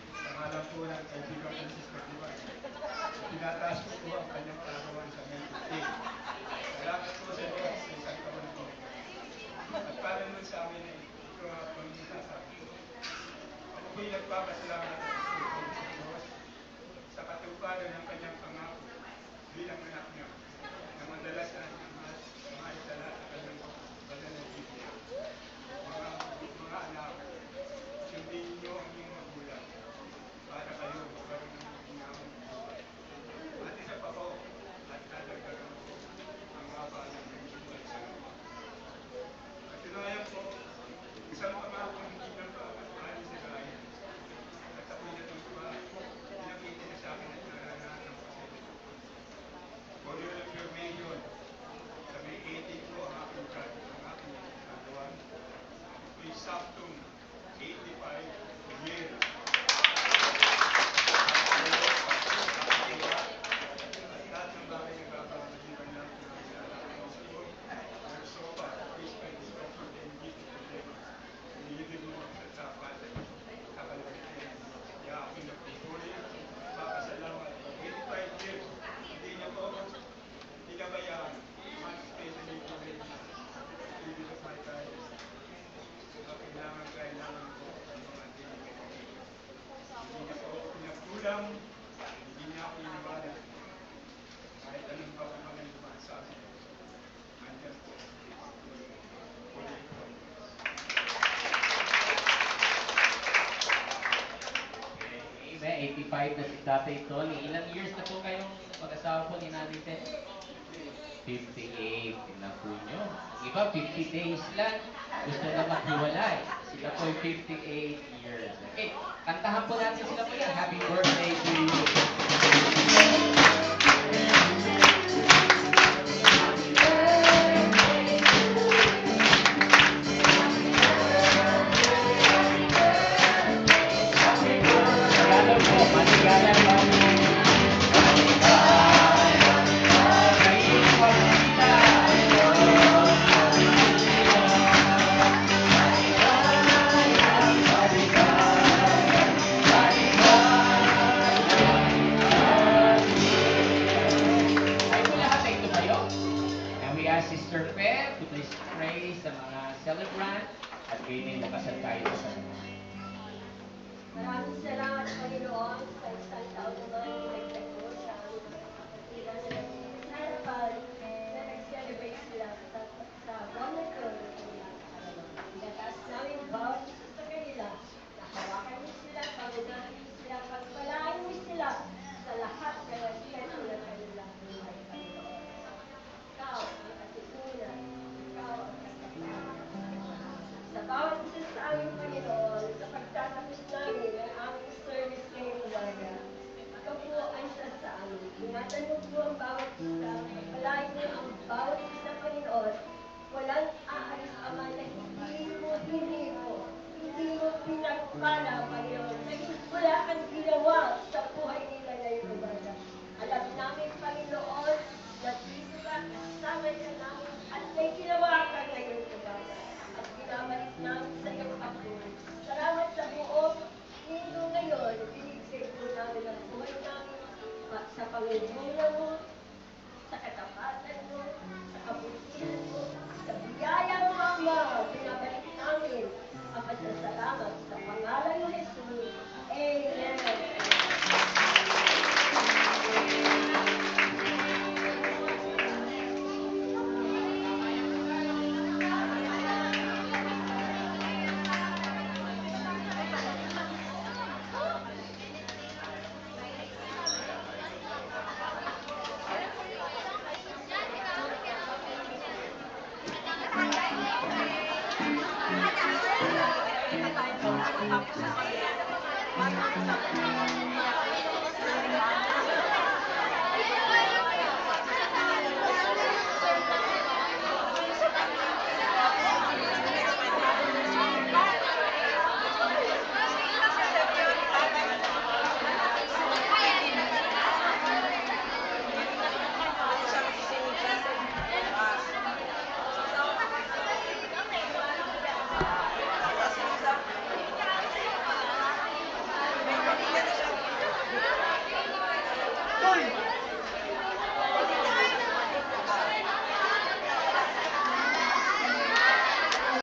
pangalan po ng kaibigan ko si Sister Divine. Tinataas ko po ang kanyang pagkawan sa May 15. Salamat po sa Diyos sa isang taon po. At para naman sa amin ay ito ang pagkakasabi ko. Ako po'y nagpapasalamat po sa Diyos sa katuparan ng kanyang pangako bilang anak niya na madalas na mga isala sa kanyang pananalitin. Mga anak, sundin niyo ang inyong magulang para kayo magkaroon ng ginawang buhay. At isa pa po, at dadagdagan po ang haba ng buhay sa lupa. At tunayan po, isang pangako hindi na pagkakali sa gaya. At ako'y natutuwa, pinakita niya sa akin at naranasan ang pasensya. For your information, sa May 18 po ang aking katawan. Ako'y saktong 85 years. At lahat ng bagay na gagawin lang po ng Muslim, nagsopa, Christian, Christopher, and dito problema. Nilibig mo sa tapat at kakalagyan. Kaya ako'y nagpupuli, papasalamat. 85 years, hindi niya po ako tinabayaan. Mas especially po rin na living of my time. Kailangan ko ang mga dinigay. Hindi niya po ako pinagkulang, hindi niya ako iniwanan. Kahit anong pa ang mga lumaan sa akin. Andyan po. Puli po. Amen. 85 na si Tatay Tony. Ilang years na po kayong mag-asawa po ni Nanay Tess? 58. Tingnan po nyo. Iba, 50 days lang. Gusto na maghiwalay. Sila po 58 years. Okay, kantahan po natin sila po yan. Happy birthday to you. Maligaya pa mo. Kayo pagkita. Ay po lahat ay tumayo. And we ask Sister Fe to please pray sa mga celebrant at kayo din bukasan tayo sa mga. Maraming salamat, Panginoon, sa isang taon naman nagdag mo sa aming mga kapatiran na harapan na nag-celebrate sila sa buwan na ito ng kanilang kaarawan. Pinataas namin bawat isa sa kanila, nahawakan mo sila, pagunahan mo sila, pagpalaan mo sila sa lahat ng aspeto ng kanilang buhay, Panginoon. Ikaw ang katipunan, ikaw ang katipunan. Sa bawat isa sa aming Panginoon, sa pagtatapos namin ang aming service ngayong umaga, ikaw po ang isa sa amin. Ingatan mo po ang bawat isa, pagpalain mo ang bawat isa, Panginoon. Walang aalis ama na hindi mo pinagpala, Panginoon. Dahil wala kang ginawa sa buhay nila ngayong umaga. Alam namin, Panginoon, na dito ka, kasama ka namin, at may ginawa ka ngayong umaga. At binabalik namin sa iyong apo. Salamat sa buong mundo ngayon. Binigay po namin ang buhay namin sa pangunguna mo, sa katapatan mo, sa kabutihan mo, sa biyaya mo, Ama. Binabalik namin ang pasasalamat sa pangalan ng Jesus. Amen. Hoy!